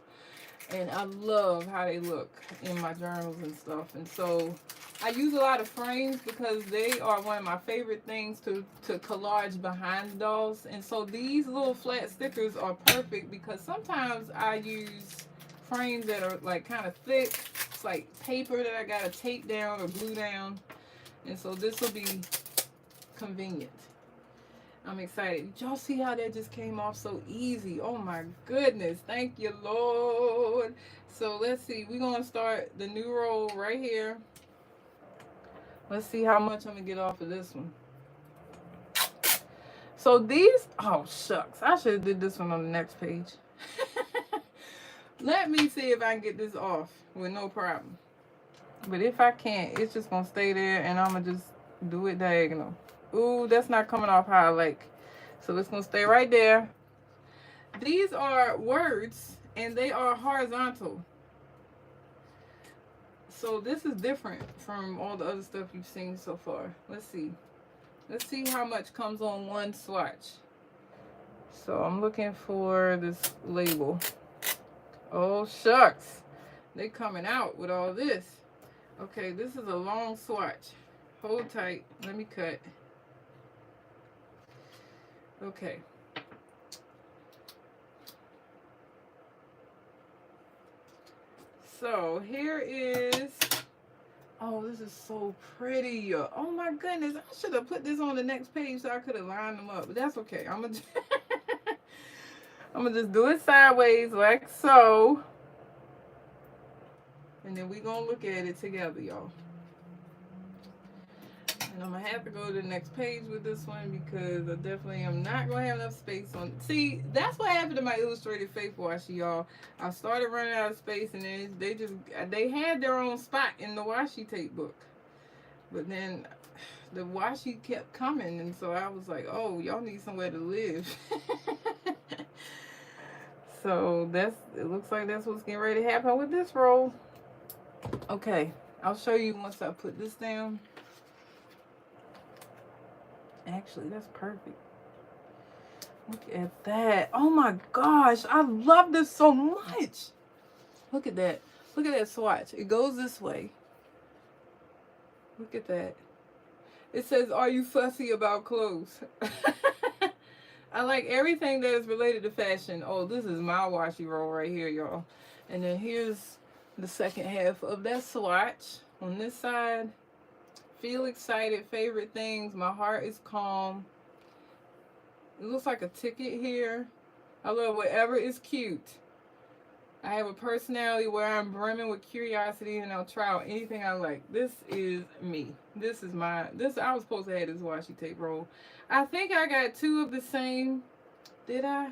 S1: And I love how they look in my journals and stuff. And so I use a lot of frames because they are one of my favorite things to collage behind dolls. And so these little flat stickers are perfect because sometimes I use frames that are like kind of thick. It's like paper that I gotta tape down or glue down. And so this will be convenient. I'm excited. Did y'all see how that just came off so easy? Oh my goodness. Thank you, Lord. So let's see. We're going to start the new roll right here. Let's see how much I'm going to get off of this one. So these, oh shucks. I should have did this one on the next page. Let me see if I can get this off with no problem. But if I can't, it's just going to stay there and I'm going to just do it diagonal. Ooh, that's not coming off how I like. So it's going to stay right there. These are words and they are horizontal. So this is different from all the other stuff you've seen so far. Let's see. Let's see how much comes on one swatch. So I'm looking for this label. Oh, shucks. They're coming out with all this. Okay, this is a long swatch. Hold tight. Let me cut. Okay. So here is, oh, this is so pretty. Oh my goodness. I should have put this on the next page so I could have lined them up. But that's okay. I'm gonna just do it sideways like so. And then we're gonna look at it together, y'all. And I'm going to have to go to the next page with this one because I definitely am not going to have enough space on. See, that's what happened to my illustrated faith washi, y'all. I started running out of space and then they had their own spot in the washi tape book. But then the washi kept coming and so I was like, oh, y'all need somewhere to live. So it looks like that's what's getting ready to happen with this roll. Okay, I'll show you once I put this down. Actually, that's perfect. Look at that. Oh my gosh, I love this so much. Look at that. Look at that swatch. It goes this way. Look at that. It says, are you fussy about clothes? I like everything that is related to fashion. Oh, this is my washi roll right here, y'all. And then here's the second half of that swatch on this side. Feel excited, favorite things. My heart is calm. It looks like a ticket here. I love whatever is cute. I have a personality where I'm brimming with curiosity and I'll try out anything I like. This is me. This is I was supposed to have this washi tape roll. I think I got two of the same. Did I?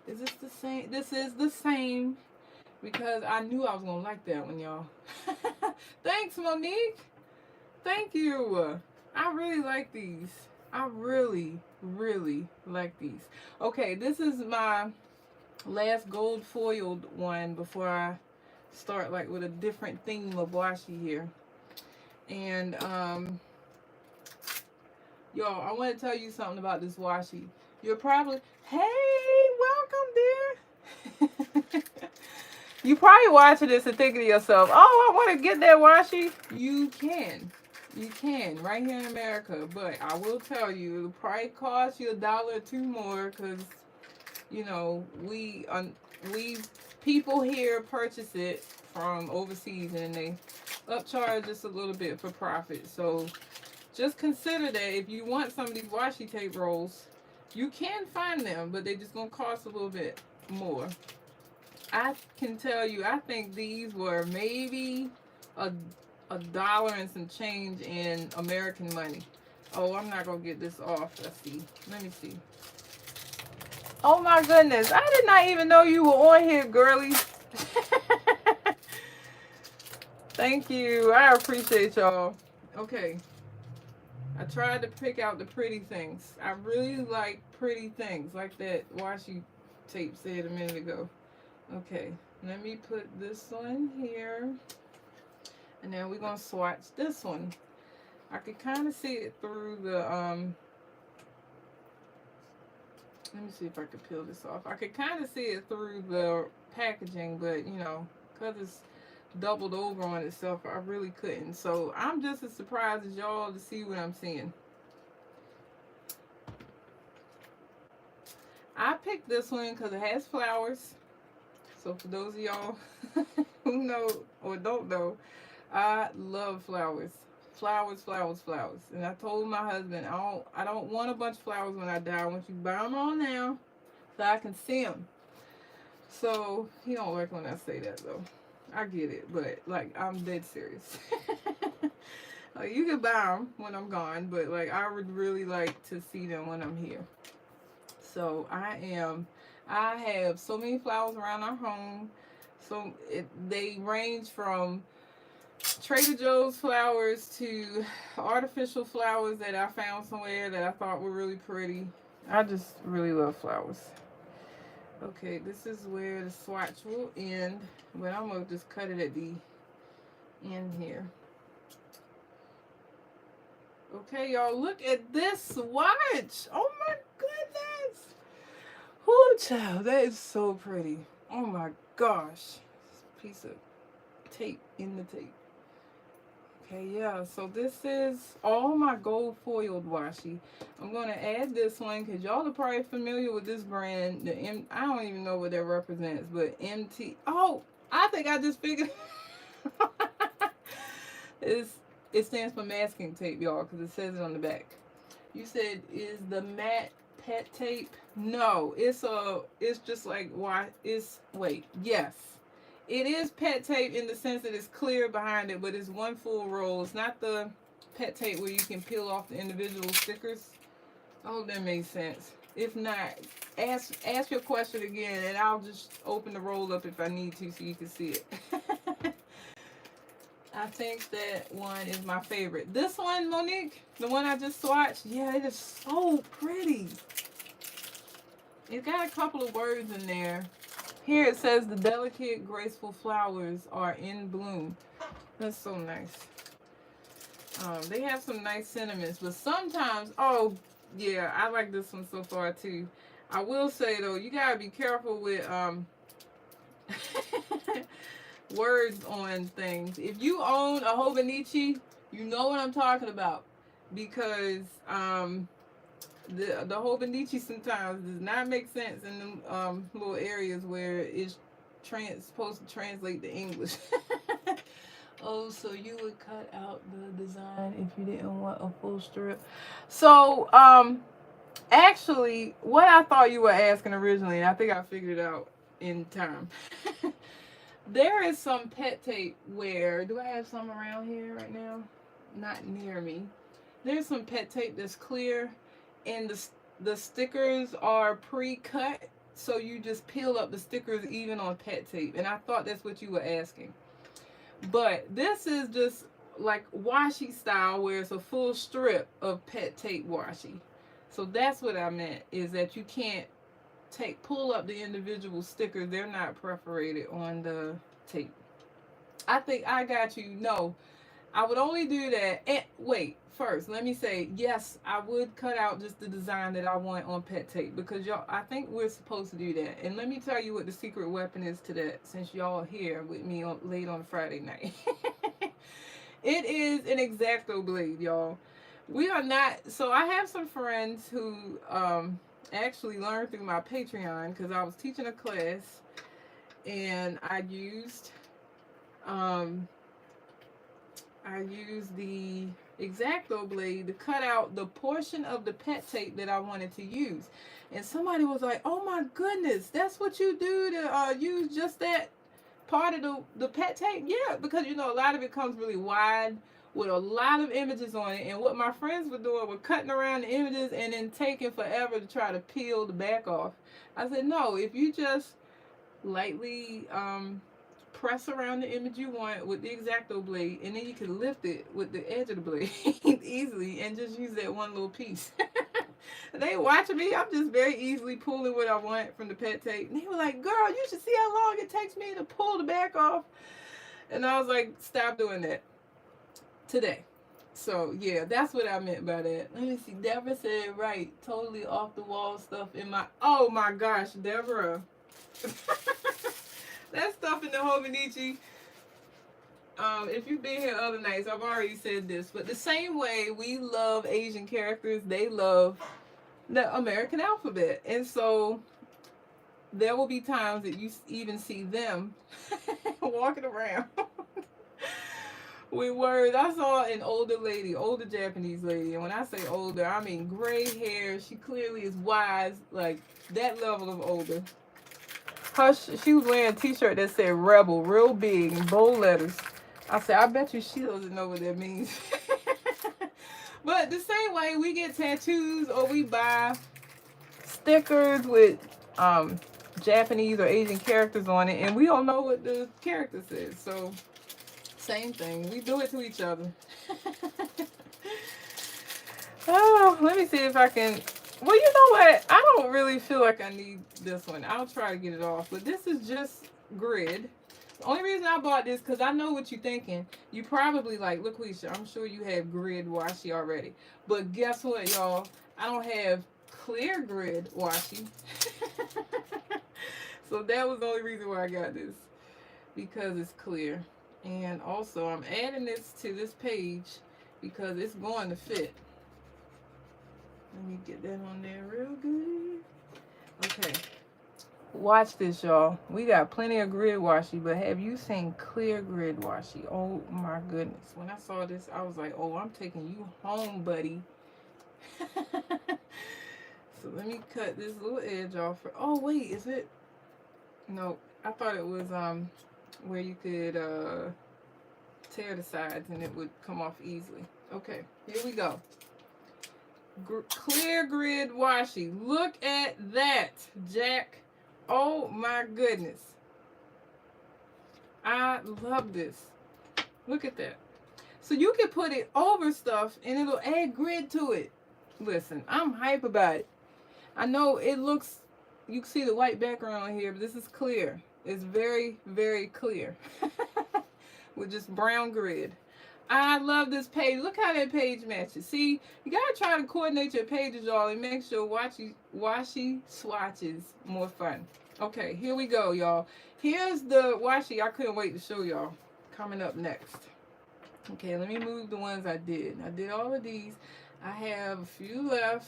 S1: Is this the same? This is the same because I knew I was going to like that one, y'all. Thanks, Monique. Thank you. I really like these. I really, really like these. Okay, this is my last gold foiled one before I start like with a different theme of washi here. And y'all, I want to tell you something about this washi. You're probably, hey, welcome, dear. You probably watching this and thinking to yourself, oh, I want to get that washi. You can. You can, right here in America. But I will tell you, it'll probably cost you $1 or $2 more because, you know, we people here purchase it from overseas and they upcharge us a little bit for profit. So just consider that if you want some of these washi tape rolls, you can find them, but they're just going to cost a little bit more. I can tell you, I think these were maybe a $1 and some change in American money. Oh, I'm not going to get this off. Let's see. Let me see. Oh my goodness. I did not even know you were on here, girly. Thank you. I appreciate y'all. Okay. I tried to pick out the pretty things. I really like pretty things, like that washi tape said a minute ago. Okay. Let me put this one here. And then we're going to swatch this one. I could kind of see it through the, let me see if I can peel this off. I could kind of see it through the packaging, but, you know, because it's doubled over on itself, I really couldn't. So I'm just as surprised as y'all to see what I'm seeing. I picked this one because it has flowers. So for those of y'all who know or don't know, I love flowers. Flowers, flowers, flowers. And I told my husband, I don't want a bunch of flowers when I die. I want you to buy them all now so I can see them. So he don't like when I say that though. I get it, but like I'm dead serious. Like you can buy them when I'm gone, but like I would really like to see them when I'm here. So I have so many flowers around our home. So they range from Trader Joe's flowers to artificial flowers that I found somewhere that I thought were really pretty. I just really love flowers. Okay, this is where the swatch will end, but I'm going to just cut it at the end here. Okay, y'all, look at this swatch. Oh my goodness. Oh, child, that is so pretty. Oh my gosh. Piece of tape in the tape. Okay, yeah, so this is all my gold foiled washi. I'm going to add this one because y'all are probably familiar with this brand. I don't even know what that represents, but MT. Oh, I think I just figured. It stands for masking tape, y'all, because it says it on the back. You said, is the matte pet tape? No, it's just like, wait, yes. It is pet tape in the sense that it's clear behind it, but it's one full roll. It's not the pet tape where you can peel off the individual stickers. I hope that makes sense. If not, ask your question again, and I'll just open the roll up if I need to so you can see it. I think that one is my favorite. This one, Monique, the one I just swatched, yeah, it is so pretty. It's got a couple of words in there. Here it says the delicate, graceful flowers are in bloom. That's so nice. They have some nice sentiments, but sometimes, oh yeah, I like this one so far too. I will say though, you gotta be careful with words on things. If you own a Hobonichi, you know what I'm talking about, because the Hobonichi sometimes does not make sense in them little areas where it's supposed to translate to English. Oh, so you would cut out the design if you didn't want a full strip. So, actually, what I thought you were asking originally, I think I figured it out in time. There is some pet tape where, do I have some around here right now? Not near me. There's some pet tape that's clear, and the stickers are pre-cut, so you just peel up the stickers even on pet tape. And I thought that's what you were asking. But this is just like washi style, where it's a full strip of pet tape washi. So that's what I meant, is that you can't pull up the individual stickers. They're not perforated on the tape. I think I got you. No, I would only do that. And wait, first, let me say, yes, I would cut out just the design that I want on pet tape, because y'all, I think we're supposed to do that. And let me tell you what the secret weapon is to that, since y'all here with me on, late on Friday night. It is an X-Acto blade, y'all. We are not, so I have some friends who actually learned through my Patreon, because I was teaching a class and um, I used the X-Acto blade to cut out the portion of the pet tape that I wanted to use. And somebody was like, oh my goodness, that's what you do to use just that part of the pet tape? Yeah, because you know, a lot of it comes really wide with a lot of images on it. And what my friends were doing were cutting around the images and then taking forever to try to peel the back off. I said, no, if you just lightly press around the image you want with the X-Acto blade, and then you can lift it with the edge of the blade easily and just use that one little piece. They watching me. I'm just very easily pulling what I want from the pet tape. And they were like, girl, you should see how long it takes me to pull the back off. And I was like, stop doing that today. So, yeah, that's what I meant by that. Let me see. Deborah said, right, totally off the wall stuff in my... Oh, my gosh, Deborah. That stuff in the Hobonichi, if you've been here other nights, I've already said this, but the same way we love Asian characters, they love the American alphabet. And so there will be times that you even see them walking around with words. I saw an older lady, older Japanese lady, and when I say older, I mean gray hair. She clearly is wise, like that level of older. She was wearing a t-shirt that said Rebel, real big in bold letters. I said, I bet you she doesn't know what that means. But the same way we get tattoos or we buy stickers with Japanese or Asian characters on it, and we don't know what the character says. So, same thing. We do it to each other. Oh, let me see if I can... Well, you know what? I don't really feel like I need this one. I'll try to get it off. But this is just grid. The only reason I bought this, because I know what you're thinking. You probably like, look, Leisha, I'm sure you have grid washi already. But guess what, y'all? I don't have clear grid washi. So that was the only reason why I got this. Because it's clear. And also, I'm adding this to this page because it's going to fit. Let me get that on there real good. Okay. Watch this, y'all. We got plenty of grid washi, but have you seen clear grid washi? Oh my goodness. When I saw this, I was like, oh, I'm taking you home, buddy. So let me cut this little edge off. Oh, wait, is it? No, I thought it was where you could tear the sides and it would come off easily. Okay, here we go. Clear grid washi. Look at that, Jack. Oh my goodness. I love this. Look at that. So you can put it over stuff and it'll add grid to it. Listen, I'm hype about it. I know it looks, you can see the white background here, but this is clear. It's very, very clear. With just brown grid. I love this page. Look how that page matches. See, you gotta try to coordinate your pages, y'all, and make sure washi swatches more fun. Okay, here we go, y'all. Here's the washi I couldn't wait to show y'all. Coming up next. Okay, let me move the ones I did. I did all of these. I have a few left.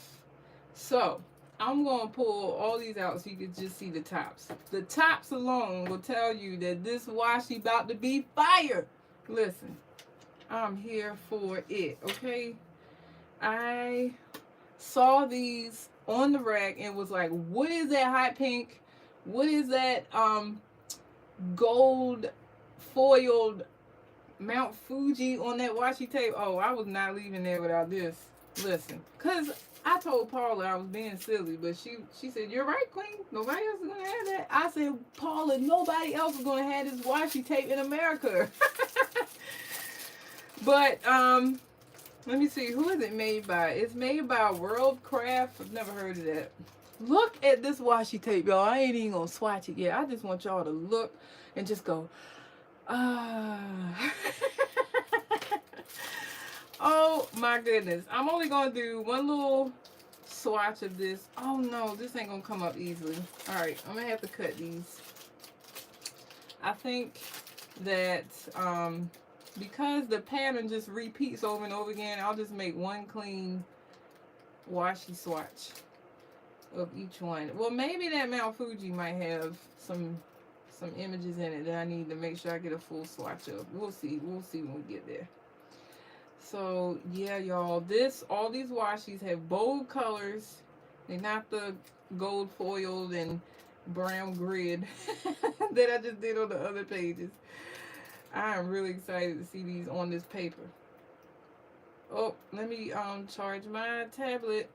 S1: So, I'm going to pull all these out so you can just see the tops. The tops alone will tell you that this washi about to be fire. Listen, I'm here for it, okay? I saw these on the rack and was like, what is that hot pink? What is that gold foiled Mount Fuji on that washi tape? Oh, I was not leaving there without this. Listen, cause I told Paula I was being silly, but she said, "You're right, Queen. Nobody else is gonna have that." I said, "Paula, nobody else is gonna have this washi tape in America." But let me see, who is it made by? It's made by World Craft. I've never heard of that. Look at this washi tape, y'all. I ain't even gonna swatch it yet. I just want y'all to look and just go, ah. Oh my goodness. I'm only gonna do one little swatch of this. Oh no, this ain't gonna come up easily. Alright, I'm gonna have to cut these. I think that because the pattern just repeats over and over again, I'll just make one clean washi swatch of each one. Well, maybe that Mount Fuji might have some images in it that I need to make sure I get a full swatch of. We'll see when we get there. So yeah, y'all, all these washis have bold colors. They're not the gold foiled and brown grid that I just did on the other pages. I am really excited to see these on this paper. Oh, let me charge my tablet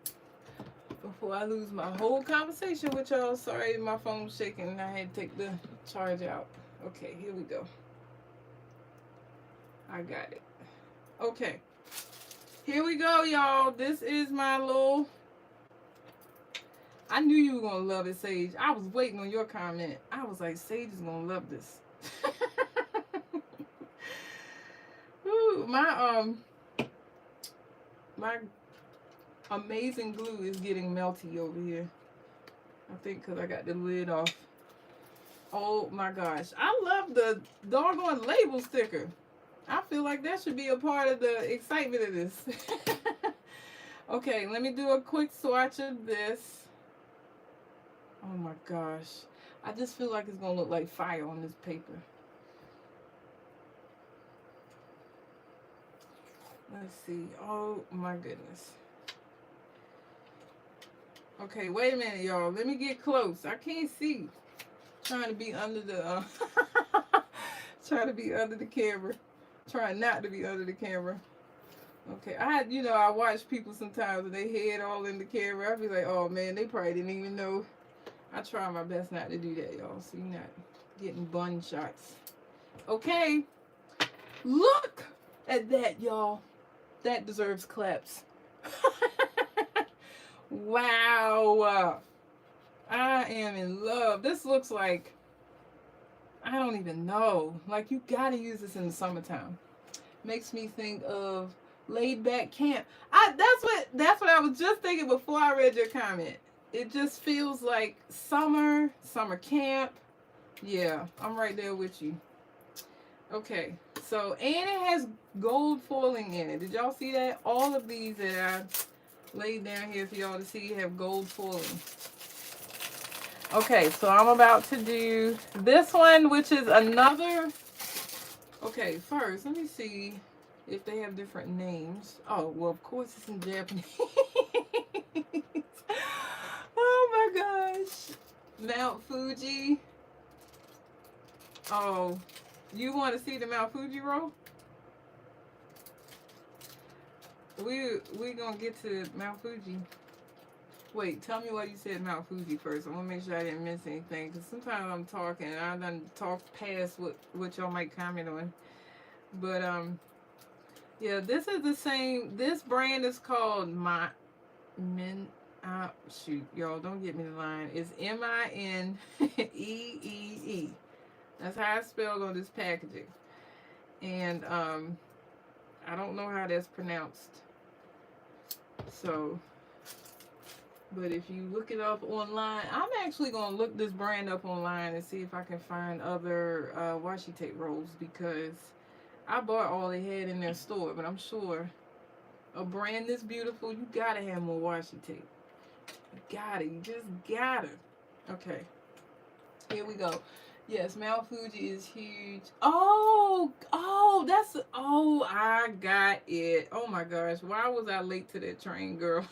S1: before I lose my whole conversation with y'all. Sorry, my phone's shaking and I had to take the charge out. Okay, here we go. I got it. Okay. Here we go, y'all. This is my little... I knew you were going to love it, Sage. I was waiting on your comment. I was like, Sage is going to love this. Ooh, my amazing glue is getting melty over here. I think because I got the lid off. Oh my gosh. I love the doggone label sticker. I feel like that should be a part of the excitement of this. Okay, let me do a quick swatch of this. Oh my gosh. I just feel like it's going to look like fire on this paper. Let's see. Oh my goodness. Okay, wait a minute, y'all. Let me get close. I can't see. Trying to be under the trying to be under the camera. Trying not to be under the camera. Okay, I watch people sometimes with their head all in the camera. I'd be like, oh man, they probably didn't even know. I try my best not to do that, y'all, so you're not getting bun shots. Okay, look at that, y'all. That deserves claps. Wow. I am in love. This looks like, I don't even know. Like, you gotta use this in the summertime. Makes me think of laid back camp. That's what I was just thinking before I read your comment. It just feels like summer camp. Yeah, I'm right there with you. Okay, so, and it has gold foiling in it. Did y'all see that? All of these that I laid down here for y'all to see have gold foiling. Okay, so I'm about to do this one, which is another... Okay, first, let me see if they have different names. Oh, well, of course it's in Japanese. Oh my gosh. Mount Fuji. Oh, you want to see the Mount Fuji roll? We gonna get to Mount Fuji. Wait, tell me why you said Mount Fuji first. I want to make sure I didn't miss anything, because sometimes I'm talking and I done talk past what y'all might comment on. But yeah, this is the same. This brand is called shoot, y'all, don't get me the line. It's Mineee. That's how it's spelled on this packaging. And I don't know how that's pronounced. So, but if you look it up online, I'm actually going to look this brand up online and see if I can find other washi tape rolls, because I bought all they had in their store, but I'm sure a brand this beautiful, you gotta have more washi tape. You just gotta. Okay, here we go. Yes, Mount Fuji is huge. I got it. Oh my gosh, why was I late to that train, girl?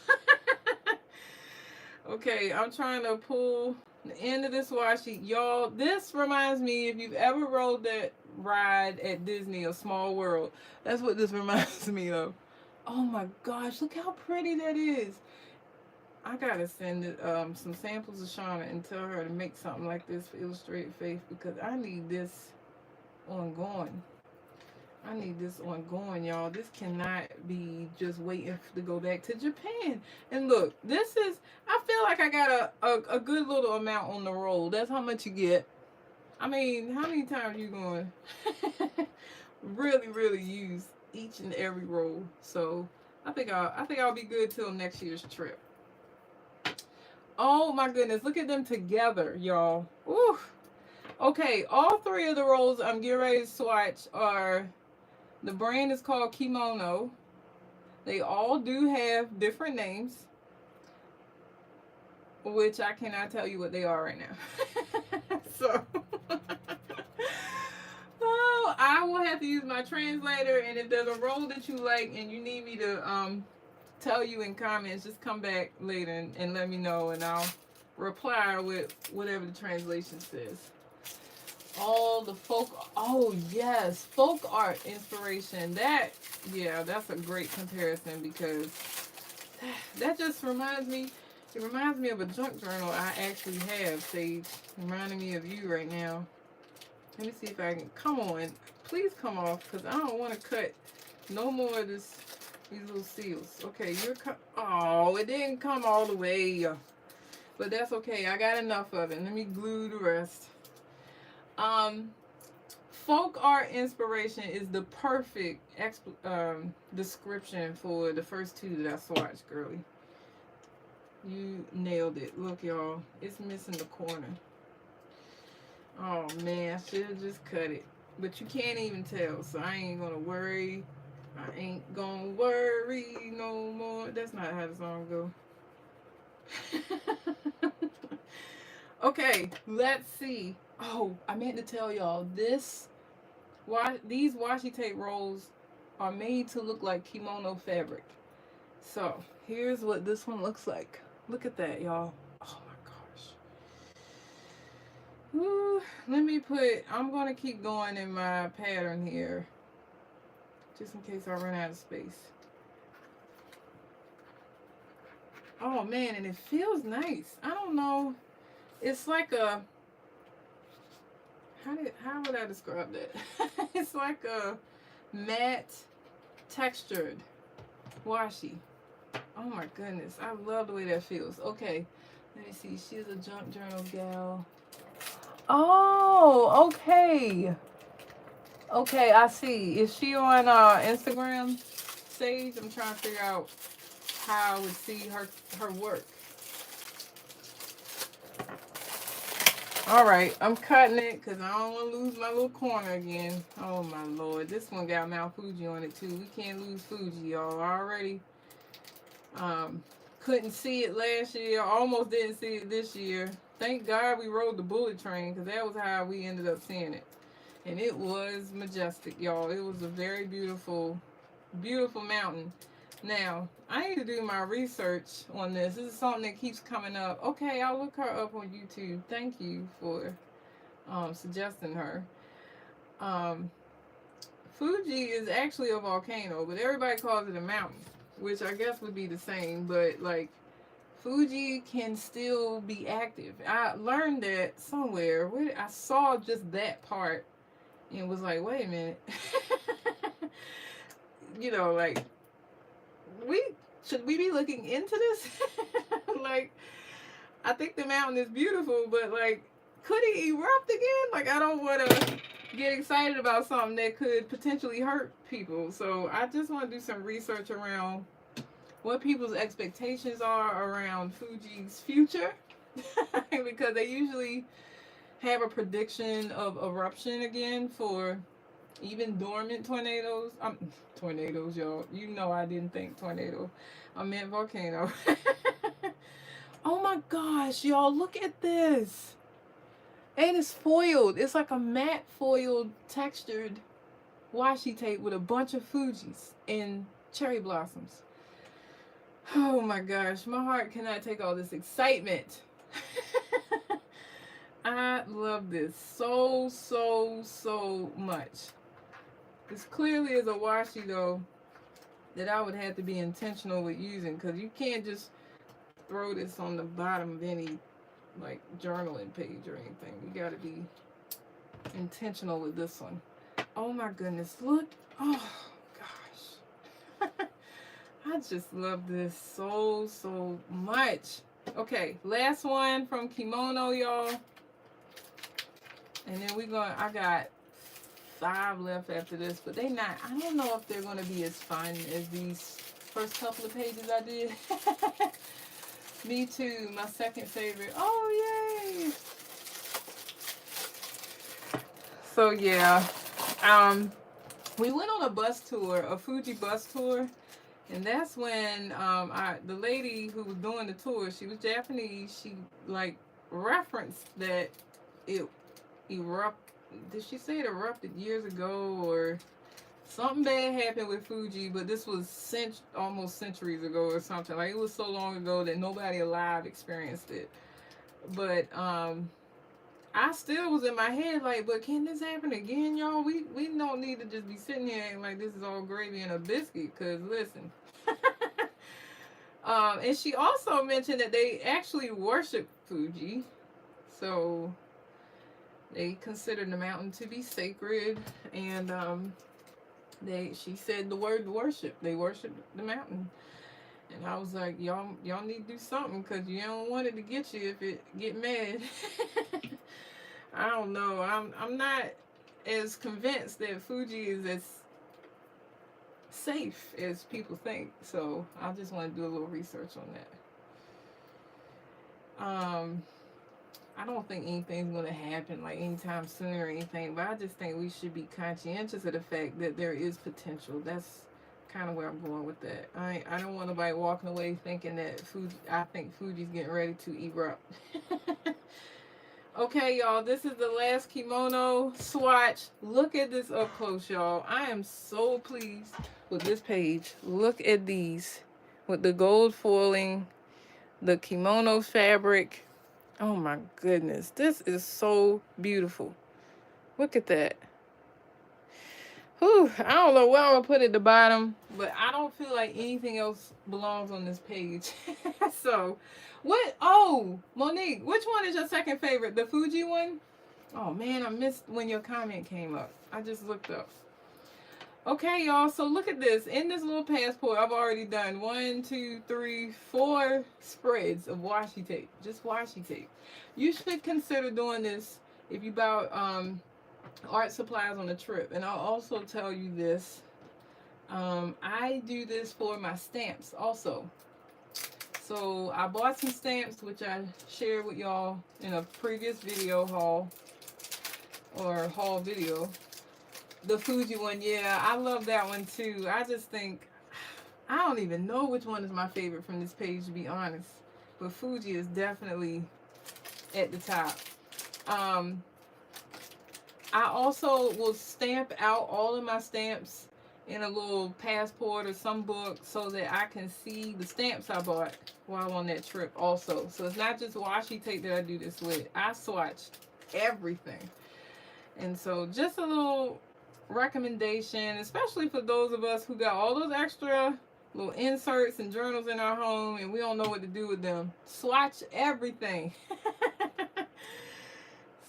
S1: Okay, I'm trying to pull the end of this washi. Y'all, this reminds me, if you've ever rode that ride at Disney, A Small World, that's what this reminds me of. Oh my gosh, look how pretty that is. I gotta send some samples to Shauna and tell her to make something like this for Illustrated Faith, because I need this ongoing. I need this ongoing, y'all. This cannot be just waiting to go back to Japan. And look, this is, I feel like I got a good little amount on the roll. That's how much you get. I mean, how many times you going to really, really use each and every roll? So I think I'll be good till next year's trip. Oh my goodness, look at them together, y'all. Ooh. Okay, all three of the rolls I'm getting ready to swatch are, the brand is called Kimono. They all do have different names, which I cannot tell you what they are right now. So, oh, I will have to use my translator. And if there's a roll that you like and you need me to tell you in comments, just come back later and let me know, and I'll reply with whatever the translation says. All the folk, oh yes, folk art inspiration. That, yeah, that's a great comparison, because that just reminds me, it reminds me of a junk journal I actually have, Sage. Reminding me of you right now. Let me see if I can, come on, please come off, because I don't want to cut no more of this, these little seals. Okay, oh, it didn't come all the way, but that's okay. I got enough of it. Let me glue the rest. Folk art inspiration is the perfect description for the first two that I swatched, girly. You nailed it. Look, y'all, it's missing the corner. Oh man, I should have just cut it, but you can't even tell, so I ain't gonna worry. I ain't gonna worry no more. That's not how the song go. Okay, let's see. Oh, I meant to tell y'all, these washi tape rolls are made to look like kimono fabric. So here's what this one looks like. Look at that, y'all. Oh my gosh. Ooh, I'm gonna keep going in my pattern here, just in case I run out of space. Oh man, and it feels nice. I don't know. It's like a, how would I describe that? It's like a matte textured washi. Oh my goodness, I love the way that feels. Okay, let me see. She's a junk journal gal. Oh, okay. Okay, I see. Is she on Instagram, Sage? I'm trying to figure out how I would see her work. All right, I'm cutting it because I don't want to lose my little corner again. Oh my lord, this one got Mount Fuji on it too. We can't lose Fuji, y'all. Already couldn't see it last year. Almost didn't see it this year. Thank God we rode the bullet train, because that was how we ended up seeing it. And it was majestic, y'all. It was a very beautiful, beautiful mountain. Now, I need to do my research on this. This is something that keeps coming up. Okay, I'll look her up on YouTube. Thank you for suggesting her. Fuji is actually a volcano, but everybody calls it a mountain, which I guess would be the same, but like, Fuji can still be active. I learned that somewhere. I saw just that part and was like, wait a minute. You know, like, should we be looking into this? Like, I think the mountain is beautiful, but like, could it erupt again? Like, I don't want to get excited about something that could potentially hurt people. So I just want to do some research around what people's expectations are around Fuji's future. Because they usually have a prediction of eruption again for even dormant tornadoes. Tornadoes, y'all. You know I didn't think tornado. I meant volcano. Oh my gosh, y'all, look at this. And it's foiled. It's like a matte foiled textured washi tape with a bunch of Fujis and cherry blossoms. Oh my gosh, my heart cannot take all this excitement. I love this so much. This clearly is a washi though that I would have to be intentional with using, because you can't just throw this on the bottom of any like journaling page or anything. You gotta be intentional with this one. Oh my goodness, look. Oh gosh. I just love this so much. Okay, last one from Kimono, y'all. And then I got 5 left after this, but I don't know if they're gonna be as fun as these first couple of pages I did. Me too, my second favorite. Oh yay! So yeah, we went on a bus tour, a Fuji bus tour, and that's when the lady who was doing the tour, she was Japanese. She like referenced that it erupted. Did she say it erupted years ago, or something bad happened with Fuji? But this was almost centuries ago or something. Like, it was so long ago that nobody alive experienced it. But I still was in my head like, but can this happen again, y'all? We don't need to just be sitting here acting like this is all gravy and a biscuit. Cause listen, and she also mentioned that they actually worship Fuji, so they consider the mountain to be sacred, and she said the word worship. They worship the mountain, and I was like, y'all need to do something, cause you don't want it to get you if it get mad. I don't know. I'm not as convinced that Fuji is as safe as people think. So I just want to do a little research on that. I don't think anything's gonna happen like anytime soon or anything, but I just think we should be conscientious of the fact that there is potential. That's kind of where I'm going with that. I don't want nobody walking away thinking that I think Fuji's getting ready to erupt. Okay, y'all, this is the last kimono swatch. Look at this up close, y'all. I am so pleased with this page. Look at these with the gold foiling, the kimono fabric. Oh my goodness, this is so beautiful. Look at that. Whew, I don't know where I'm gonna put it at the bottom, but I don't feel like anything else belongs on this page. So, what? Oh, Monique, which one is your second favorite? The Fuji one? Oh man, I missed when your comment came up. I just looked up. Okay, y'all, so look at this. In this little passport, I've already done 1, 2, 3, 4 spreads of washi tape. Just washi tape. You should consider doing this if you buy art supplies on a trip. And I'll also tell you this. I do this for my stamps also. So I bought some stamps, which I shared with y'all in a previous video haul video. The Fuji one, yeah, I love that one too. I just think, I don't even know which one is my favorite from this page, to be honest. But Fuji is definitely at the top. I also will stamp out all of my stamps in a little passport or some book so that I can see the stamps I bought while on that trip also. So it's not just washi tape that I do this with. I swatched everything. And so just a little recommendation, especially for those of us who got all those extra little inserts and journals in our home and we don't know what to do with them. Swatch everything.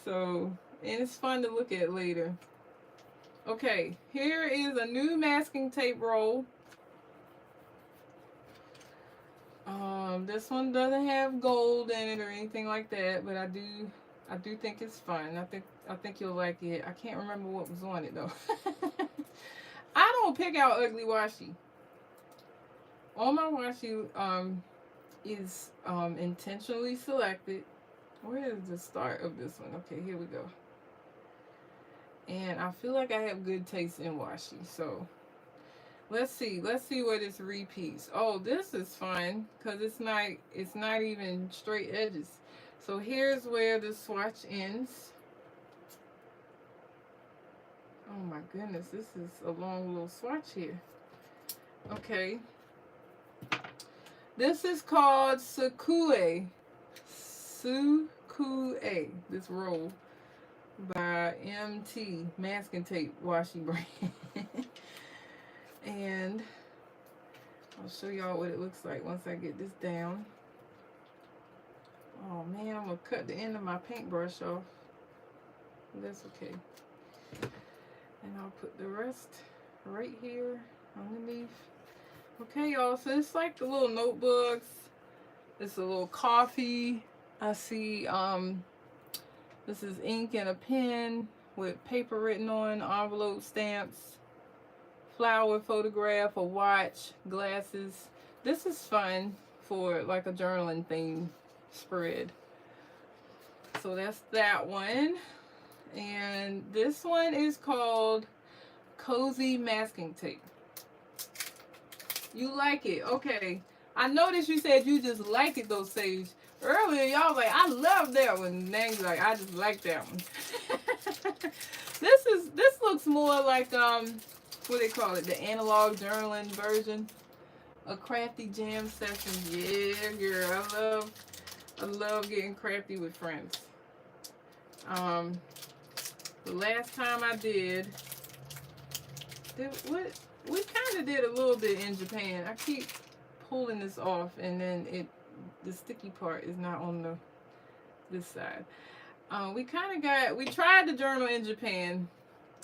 S1: So, and it's fun to look at later. Okay, here is a new masking tape roll. This one doesn't have gold in it or anything like that, but I do think it's fun. I think you'll like it. I can't remember what was on it though. I don't pick out ugly washi. All my washi is intentionally selected. Where is the start of this one? Okay, here we go. And I feel like I have good taste in washi. So let's see where this repeats. Oh, this is fun because it's not even straight edges. So here's where the swatch ends. Oh my goodness, this is a long little swatch here. Okay. This is called Sukue. Sukue. This roll by MT Masking Tape Washi brand. And I'll show y'all what it looks like once I get this down. Oh man, I'm gonna cut the end of my paintbrush off. That's okay. And I'll put the rest right here underneath. Okay, y'all, so it's like the little notebooks. It's a little coffee. I see this is ink and a pen with paper written on, envelope stamps, flower photograph, a watch, glasses. This is fun for like a journaling theme spread. So that's that one. And this one is called Cozy Masking Tape. You like it? Okay. I noticed you said you just like it though, Sage. Earlier, y'all was like, I love that one. Now you're like, I just like that one. This looks more like what they call it, the analog journaling version. A crafty jam session. Yeah, girl. I love getting crafty with friends. The last time I did what we kind of did a little bit in Japan. I keep pulling this off, and then the sticky part is not on this side. We tried the journal in Japan.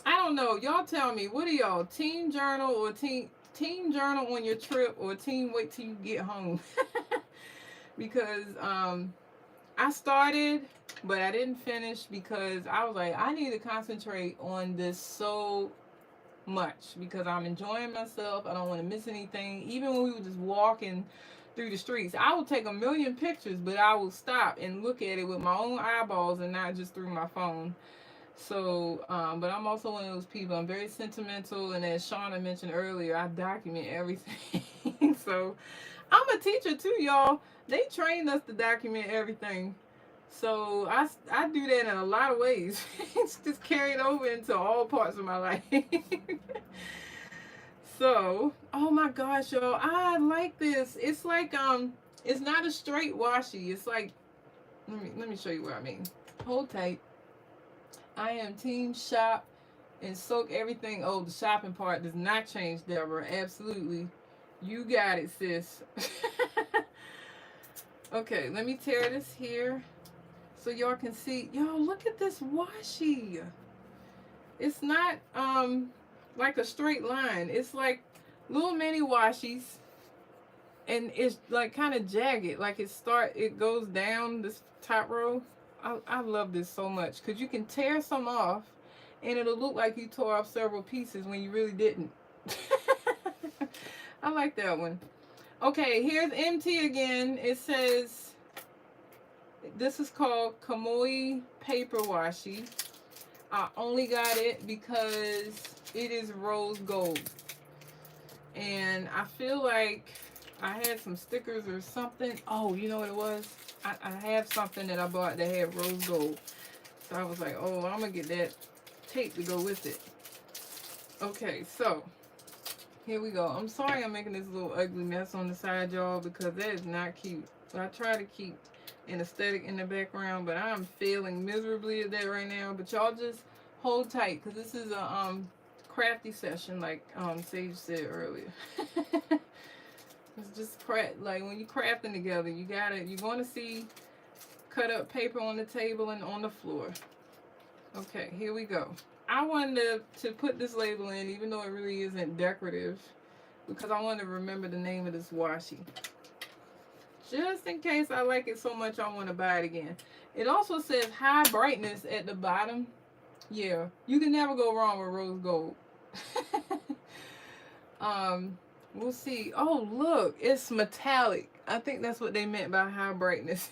S1: I don't know. Y'all tell me, what are y'all, team journal or team journal on your trip, or team wait till you get home? Because I started, but I didn't finish because I was like, I need to concentrate on this so much because I'm enjoying myself. I don't want to miss anything. Even when we were just walking through the streets, I will take a million pictures, but I will stop and look at it with my own eyeballs and not just through my phone. So, but I'm also one of those people. I'm very sentimental, and as Shauna mentioned earlier, I document everything. So, I'm a teacher too, y'all. They trained us to document everything. So I do that in a lot of ways. It's just carried over into all parts of my life. So, oh my gosh, y'all, I like this. It's like it's not a straight washi. It's like, let me show you what I mean. Hold tight. I am team shop and soak everything. Oh, the shopping part does not change, Deborah. Absolutely. You got it, sis. Okay, let me tear this here so y'all can see. Y'all, look at this washi. It's not like a straight line. It's like little mini washis, and it's like kind of jagged. Like it goes down this top row. I love this so much because you can tear some off, and it'll look like you tore off several pieces when you really didn't. I like that one. Okay, here's MT again. It says, this is called Kamoi Paper Washi. I only got it because it is rose gold. And I feel like I had some stickers or something. Oh, you know what it was? I have something that I bought that had rose gold. So I was like, oh, I'm going to get that tape to go with it. Okay, so here we go. I'm sorry I'm making this little ugly mess on the side, y'all, because that is not cute. So I try to keep an aesthetic in the background, but I'm failing miserably at that right now. But y'all just hold tight, because this is a crafty session, like Sage said earlier. It's just like when you're crafting together, you're going to see cut up paper on the table and on the floor. Okay, here we go. I wanted to put this label in, even though it really isn't decorative, because I want to remember the name of this washi. Just in case I like it so much I want to buy it again. It also says high brightness at the bottom. Yeah, you can never go wrong with rose gold. We'll see. Oh, look, it's metallic. I think that's what they meant by high brightness.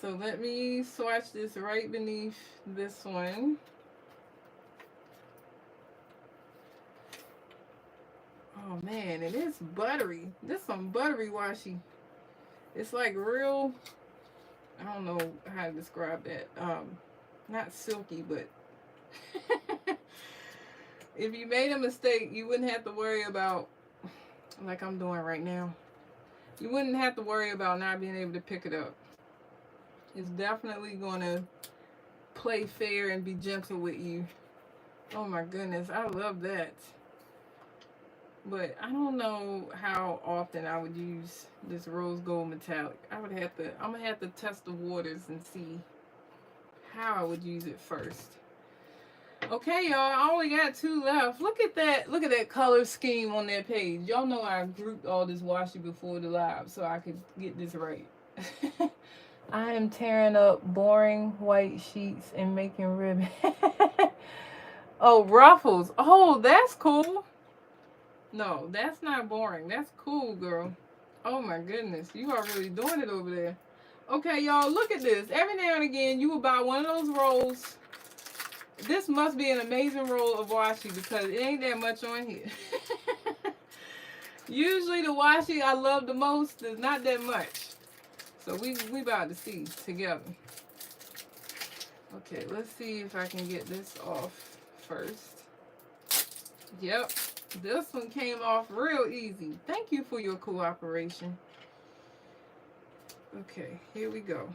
S1: So let me swatch this right beneath this one. Oh man, it is buttery. This is some buttery washi. It's like real, I don't know how to describe that. Not silky, but If you made a mistake, you wouldn't have to worry about, like I'm doing right now, you wouldn't have to worry about not being able to pick it up. It's definitely going to play fair and be gentle with you. Oh my goodness, I love that. But I don't know how often I would use this rose gold metallic. I'm gonna have to test the waters and see how I would use it first. Okay, y'all, I only got 2 left. Look at that. Look at that color scheme on that page. Y'all know I grouped all this washi before the live so I could get this right. I am tearing up boring white sheets and making ribbon. Oh, ruffles. Oh, that's cool. No, that's not boring. That's cool, girl. Oh my goodness. You are really doing it over there. Okay, y'all, look at this. Every now and again, you will buy one of those rolls. This must be an amazing roll of washi because it ain't that much on here. Usually the washi I love the most is not that much. So we about to see together. Okay, let's see if I can get this off first. Yep, this one came off real easy. Thank you for your cooperation. Okay, here we go.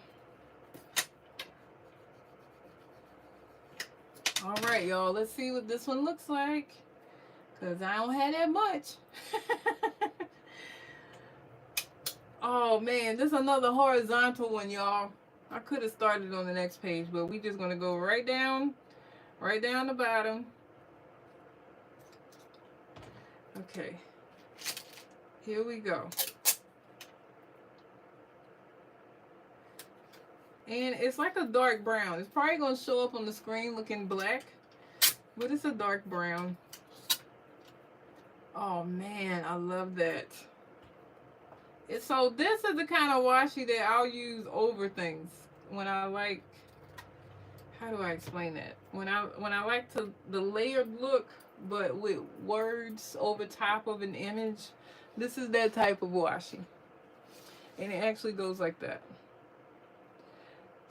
S1: All right, y'all, let's see what this one looks like. Because I don't have that much. Oh, man, this is another horizontal one, y'all. I could have started on the next page, but we just going to go right down the bottom. Okay, here we go. And it's like a dark brown. It's probably going to show up on the screen looking black, but it's a dark brown. Oh man, I love that. So this is the kind of washi that I'll use over things when I like, how do I explain that? When I like the layered look, but with words over top of an image. This is that type of washi. And it actually goes like that.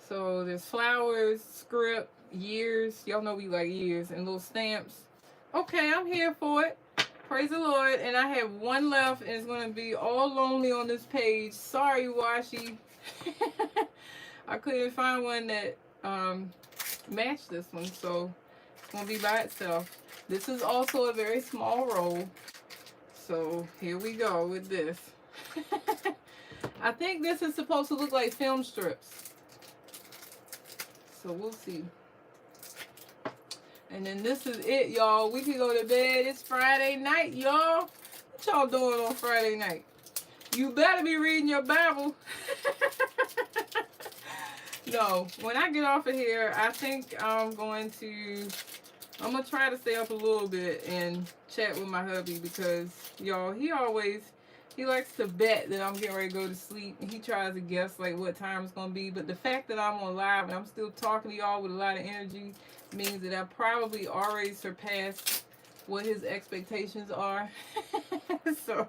S1: So there's flowers, script, years. Y'all know we like years, and little stamps. Okay, I'm here for it. Praise the Lord. And I have one left, and it's going to be all lonely on this page. Sorry, washi. I couldn't find one that matched this one, so it's going to be by itself. This is also a very small roll. So here we go with this. I think this is supposed to look like film strips. So we'll see. And then this is it, y'all. We can go to bed. It's Friday night, y'all. What y'all doing on Friday night? You better be reading your Bible. No, when I get off of here, I think I'm going to try to stay up a little bit and chat with my hubby because, y'all, he likes to bet that I'm getting ready to go to sleep, and he tries to guess like what time it's gonna be. But the fact that I'm on live and I'm still talking to y'all with a lot of energy means that I probably already surpassed what his expectations are. So,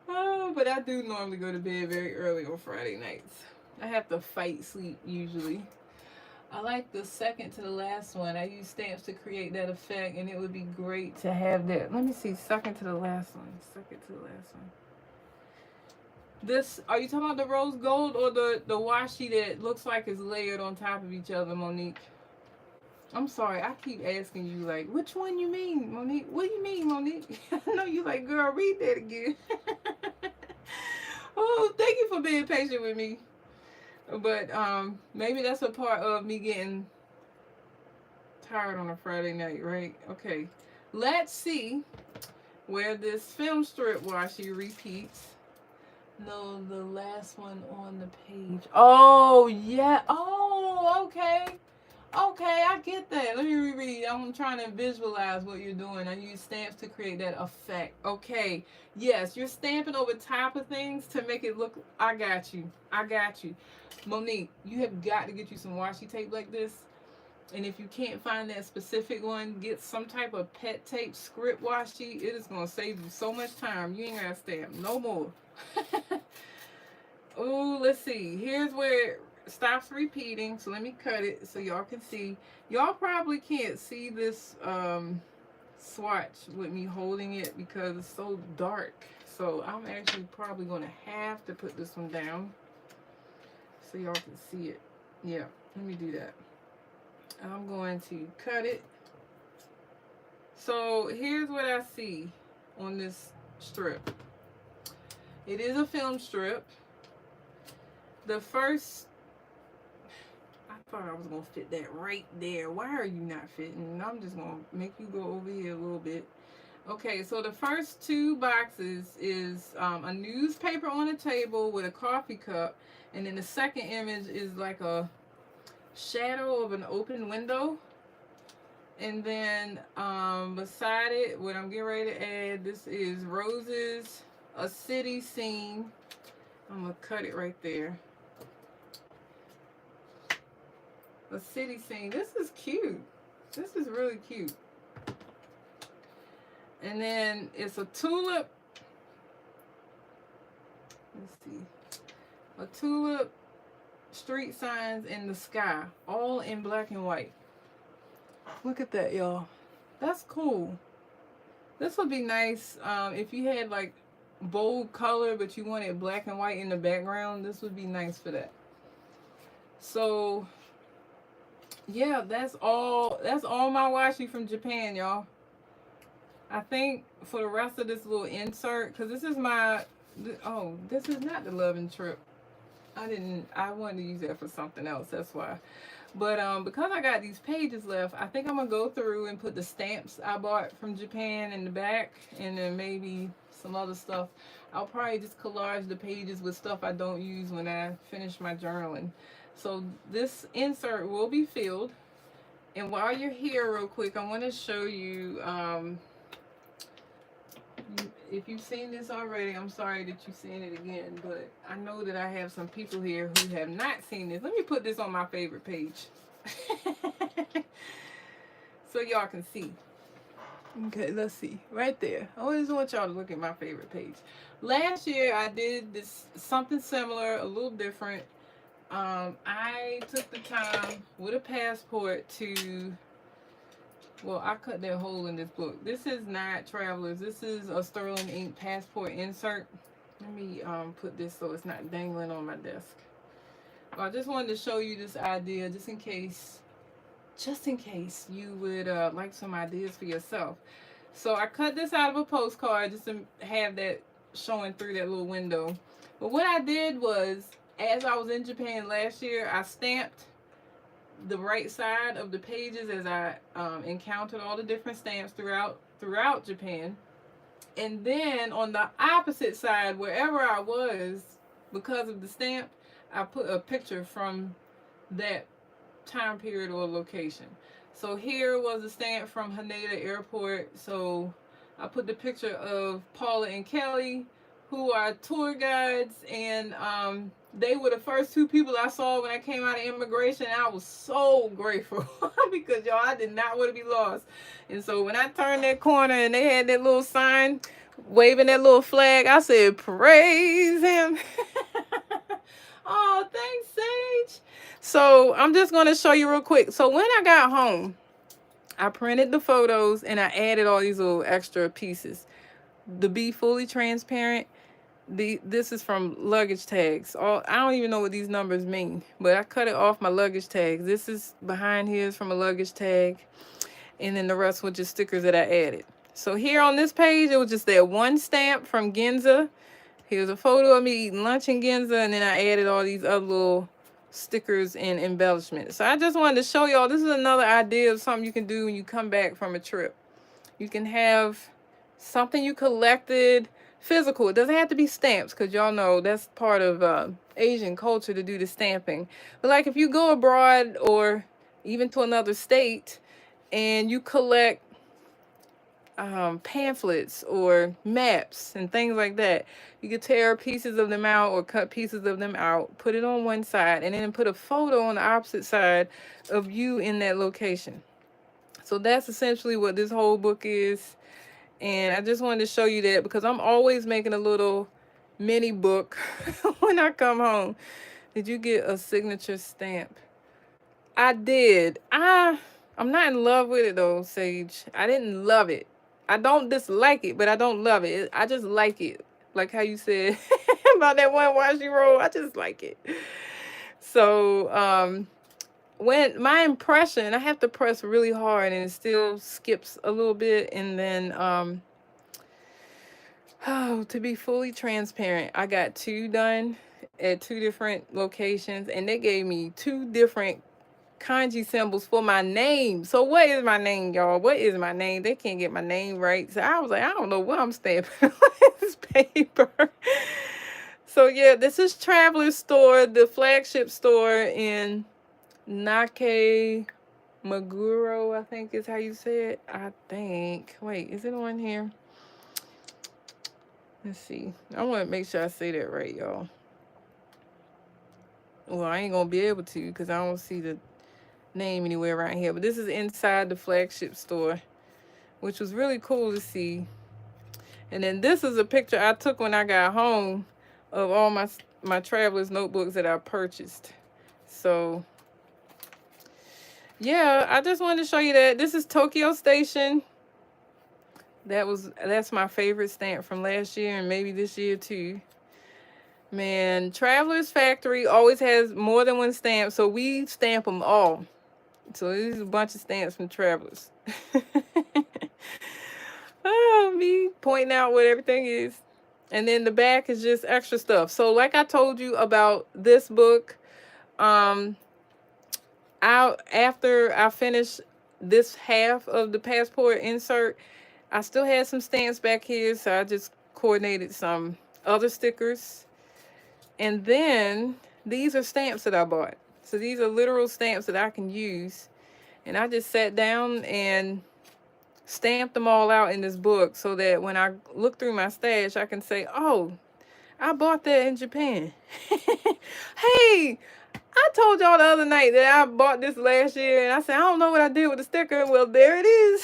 S1: but I do normally go to bed very early on Friday nights. I have to fight sleep usually. I like the second to the last one. I use stamps to create that effect, and it would be great to have that. Let me see, second to the last one. Second to the last one. This, are you talking about the rose gold or the washi that looks like it's layered on top of each other, Monique? I'm sorry, I keep asking you, like, which one you mean, Monique? What do you mean, Monique? I know you like, girl, read that again. Oh, thank you for being patient with me. But maybe that's a part of me getting tired on a Friday night, right? Okay, let's see where this film strip washi repeats. No, the last one on the page. Oh, yeah. Oh, okay. Okay, I get that. Let me reread. I'm trying to visualize what you're doing. I use stamps to create that effect. Okay. Yes, you're stamping over top of things to make it look. I got you. I got you. Monique, you have got to get you some washi tape like this. And if you can't find that specific one, get some type of pet tape script washi. It is going to save you so much time. You ain't got to stamp no more. Oh, let's see. Here's where it stops repeating. So let me cut it so y'all can see. Y'all probably can't see this swatch with me holding it because it's so dark. So I'm actually probably going to have to put this one down so y'all can see it. Yeah, let me do that. I'm going to cut it. So here's what I see on this strip. It is a film strip. The first, I thought I was going to fit that right there. Why are you not fitting? I'm just going to make you go over here a little bit. Okay, so the first two boxes is a newspaper on a table with a coffee cup. And then the second image is like a shadow of an open window. And then beside it, what I'm getting ready to add, this is roses, a city scene. I'm going to cut it right there. A city scene. This is cute. This is really cute. And then it's a tulip. Let's see. A tulip, street signs in the sky, all in black and white. Look at that, y'all. That's cool. This would be nice if you had like bold color, but you wanted black and white in the background. This would be nice for that. So yeah, that's all my washi from Japan, y'all. I think for the rest of this little insert, because this is my, oh, this is not the loving trip. I wanted to use that for something else, that's why. But because I got these pages left, I think I'm gonna go through and put the stamps I bought from Japan in the back, and then maybe some other stuff. I'll probably just collage the pages with stuff I don't use when I finish my journaling. So this insert will be filled. And while you're here real quick, I want to show you, if you've seen this already, I'm sorry that you've seen it again, but I know that I have some people here who have not seen this. Let me put this on my favorite page so y'all can see. Okay, let's see. Right there. I always want y'all to look at my favorite page. Last year, I did this something similar, a little different. I took the time with a passport to, well, I cut that hole in this book. This is not Travelers. This is a sterling ink passport insert. Let me put this so it's not dangling on my desk. I just wanted to show you this idea just in case you would like some ideas for yourself. So I cut this out of a postcard just to have that showing through that little window. But what I did was, as I was in Japan last year, I stamped the right side of the pages as I encountered all the different stamps throughout Japan. And then on the opposite side, wherever I was, because of the stamp, I put a picture from that time period or location. So here was a stamp from Haneda Airport. So I put the picture of Paula and Kelly, who are tour guides, and they were the first two people I saw when I came out of immigration. And I was so grateful because y'all, I did not want to be lost. And so when I turned that corner and they had that little sign waving that little flag, I said, praise him. Oh, thanks, Sage. So I'm just going to show you real quick. So when I got home, I printed the photos and I added all these little extra pieces. To be fully transparent, this is from luggage tags. I don't even know what these numbers mean, but I cut it off my luggage tags. This is behind here is from a luggage tag, and then the rest were just stickers that I added. So here on this page, it was just that one stamp from Ginza. Here's a photo of me eating lunch in Ginza, and then I added all these other little stickers and embellishments. So I just wanted to show y'all, this is another idea of something you can do when you come back from a trip. You can have something you collected physical. It doesn't have to be stamps, because y'all know that's part of Asian culture to do the stamping. But like if you go abroad or even to another state and you collect pamphlets or maps and things like that, you could tear pieces of them out or cut pieces of them out, put it on one side, and then put a photo on the opposite side of you in that location. So that's essentially what this whole book is. And I just wanted to show you that because I'm always making a little mini book when I come home. Did you get a signature stamp? I did. I'm not in love with it though, Sage. I didn't love it. I don't dislike it, but I don't love it. I just like it. Like how you said about that one washi roll. I just like it. So, when my impression, I have to press really hard and it still skips a little bit. And then, oh, to be fully transparent, I got two done at two different locations and they gave me two different kanji symbols for my name. So what is my name, y'all? What is my name? They can't get my name right. So I was like, I don't know what I'm stamping on this paper. So yeah, this is Traveler's Store, the flagship store in Nake Maguro, I think is how you say it. I think. Wait, is it on here? Let's see. I want to make sure I say that right, y'all. Well, I ain't gonna be able to because I don't see the name anywhere around here. But this is inside the flagship store, which was really cool to see. And then this is a picture I took when I got home of all my traveler's notebooks that I purchased. So yeah, I just wanted to show you that. This is Tokyo Station. That's my favorite stamp from last year and maybe this year too. Man, Traveler's Factory always has more than one stamp, so we stamp them all. So this is a bunch of stamps from Travelers. Oh, me pointing out what everything is. And then the back is just extra stuff. So like I told you about this book, after I finished this half of the passport insert, I still had some stamps back here, so I just coordinated some other stickers. And then these are stamps that I bought. So these are literal stamps that I can use. And I just sat down and stamped them all out in this book so that when I look through my stash, I can say, oh, I bought that in Japan. Hey, I told y'all the other night that I bought this last year, and I said, I don't know what I did with the sticker. Well, there it is.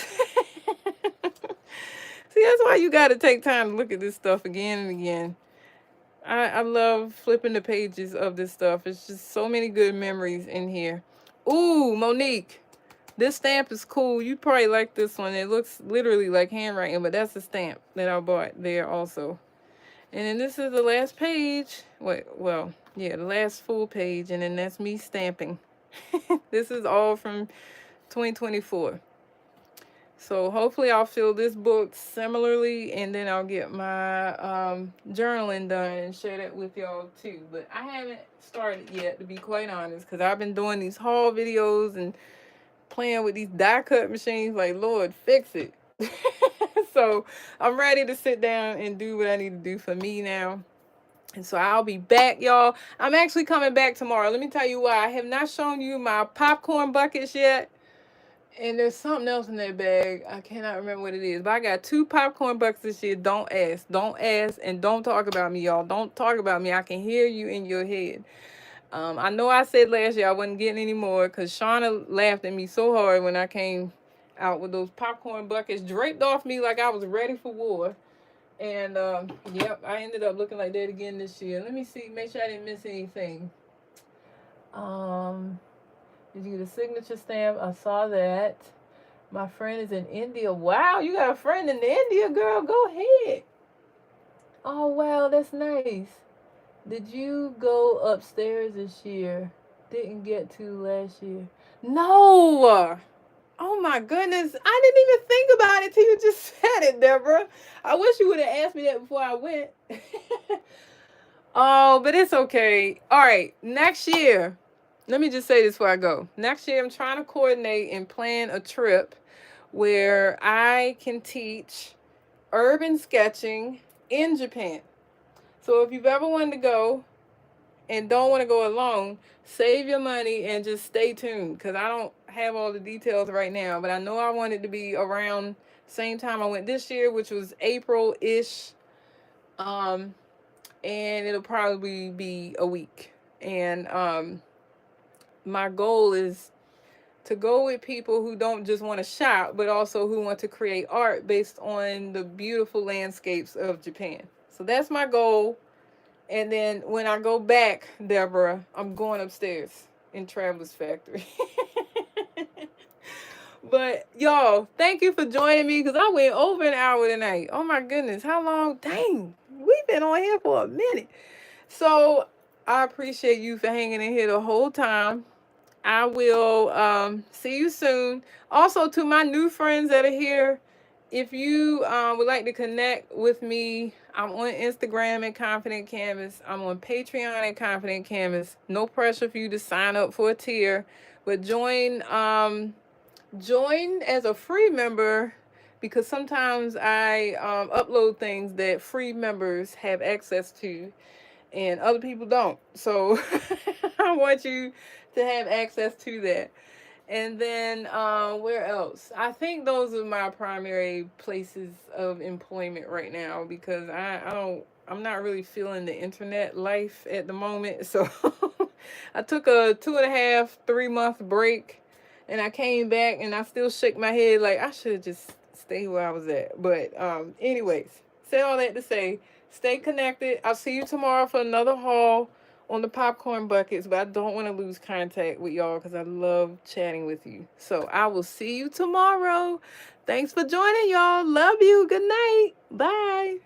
S1: See, that's why you got to take time to look at this stuff again and again. I love flipping the pages of this stuff. It's just so many good memories in here. Ooh, Monique. This stamp is cool. You probably like this one. It looks literally like handwriting, but that's a stamp that I bought there also. And then this is the last page. Well, yeah, the last full page. And then that's me stamping. This is all from 2024. So hopefully I'll fill this book similarly. And then I'll get my journaling done and share that with y'all too. But I haven't started yet, to be quite honest. Because I've been doing these haul videos and playing with these die cut machines. Like, Lord, fix it. So I'm ready to sit down and do what I need to do for me now. And so I'll be back, y'all. I'm actually coming back tomorrow. Let me tell you why. I have not shown you my popcorn buckets yet. And there's something else in that bag. I cannot remember what it is. But I got 2 popcorn buckets this year. Don't ask. Don't ask. And don't talk about me, y'all. Don't talk about me. I can hear you in your head. I know I said last year I wasn't getting any more because Shauna laughed at me so hard when I came out with those popcorn buckets draped off me like I was ready for war. And yep, I ended up looking like that again this year. Let me see, make sure I didn't miss anything. Did you get a signature stamp? I saw that. My friend is in India. Wow, you got a friend in India, girl. Go ahead. Oh, wow, that's nice. Did you go upstairs this year? Didn't get to last year. No. Oh my goodness. I didn't even think about it till you just said it, Deborah. I wish you would have asked me that before I went. Oh, but it's okay. All right. Next year, let me just say this before I go. Next year, I'm trying to coordinate and plan a trip where I can teach urban sketching in Japan. So if you've ever wanted to go and don't want to go alone, save your money and just stay tuned because I don't have all the details right now, but I know I want it to be around same time I went this year, which was April-ish. And it'll probably be a week. And my goal is to go with people who don't just want to shop, but also who want to create art based on the beautiful landscapes of Japan. So that's my goal. And then when I go back, Deborah, I'm going upstairs in Traveler's Factory. But y'all, thank you for joining me because I went over an hour tonight. Oh my goodness, how long? Dang, we've been on here for a minute. So I appreciate you for hanging in here the whole time. I will see you soon. Also, to my new friends that are here, if you would like to connect with me, I'm on Instagram at Confident Canvas. I'm on Patreon at Confident Canvas. No pressure for you to sign up for a tier, but join as a free member because sometimes I upload things that free members have access to and other people don't. So I want you to have access to that. And then where else? I think those are my primary places of employment right now because I'm not really feeling the internet life at the moment. So I took a 2.5, 3 month break and I came back and I still shake my head like I should have just stayed where I was at. But anyways, said all that to say, stay connected. I'll see you tomorrow for another haul on the popcorn buckets, but I don't want to lose contact with y'all because I love chatting with you. So I will see you tomorrow. Thanks for joining, y'all. Love you. Good night. Bye.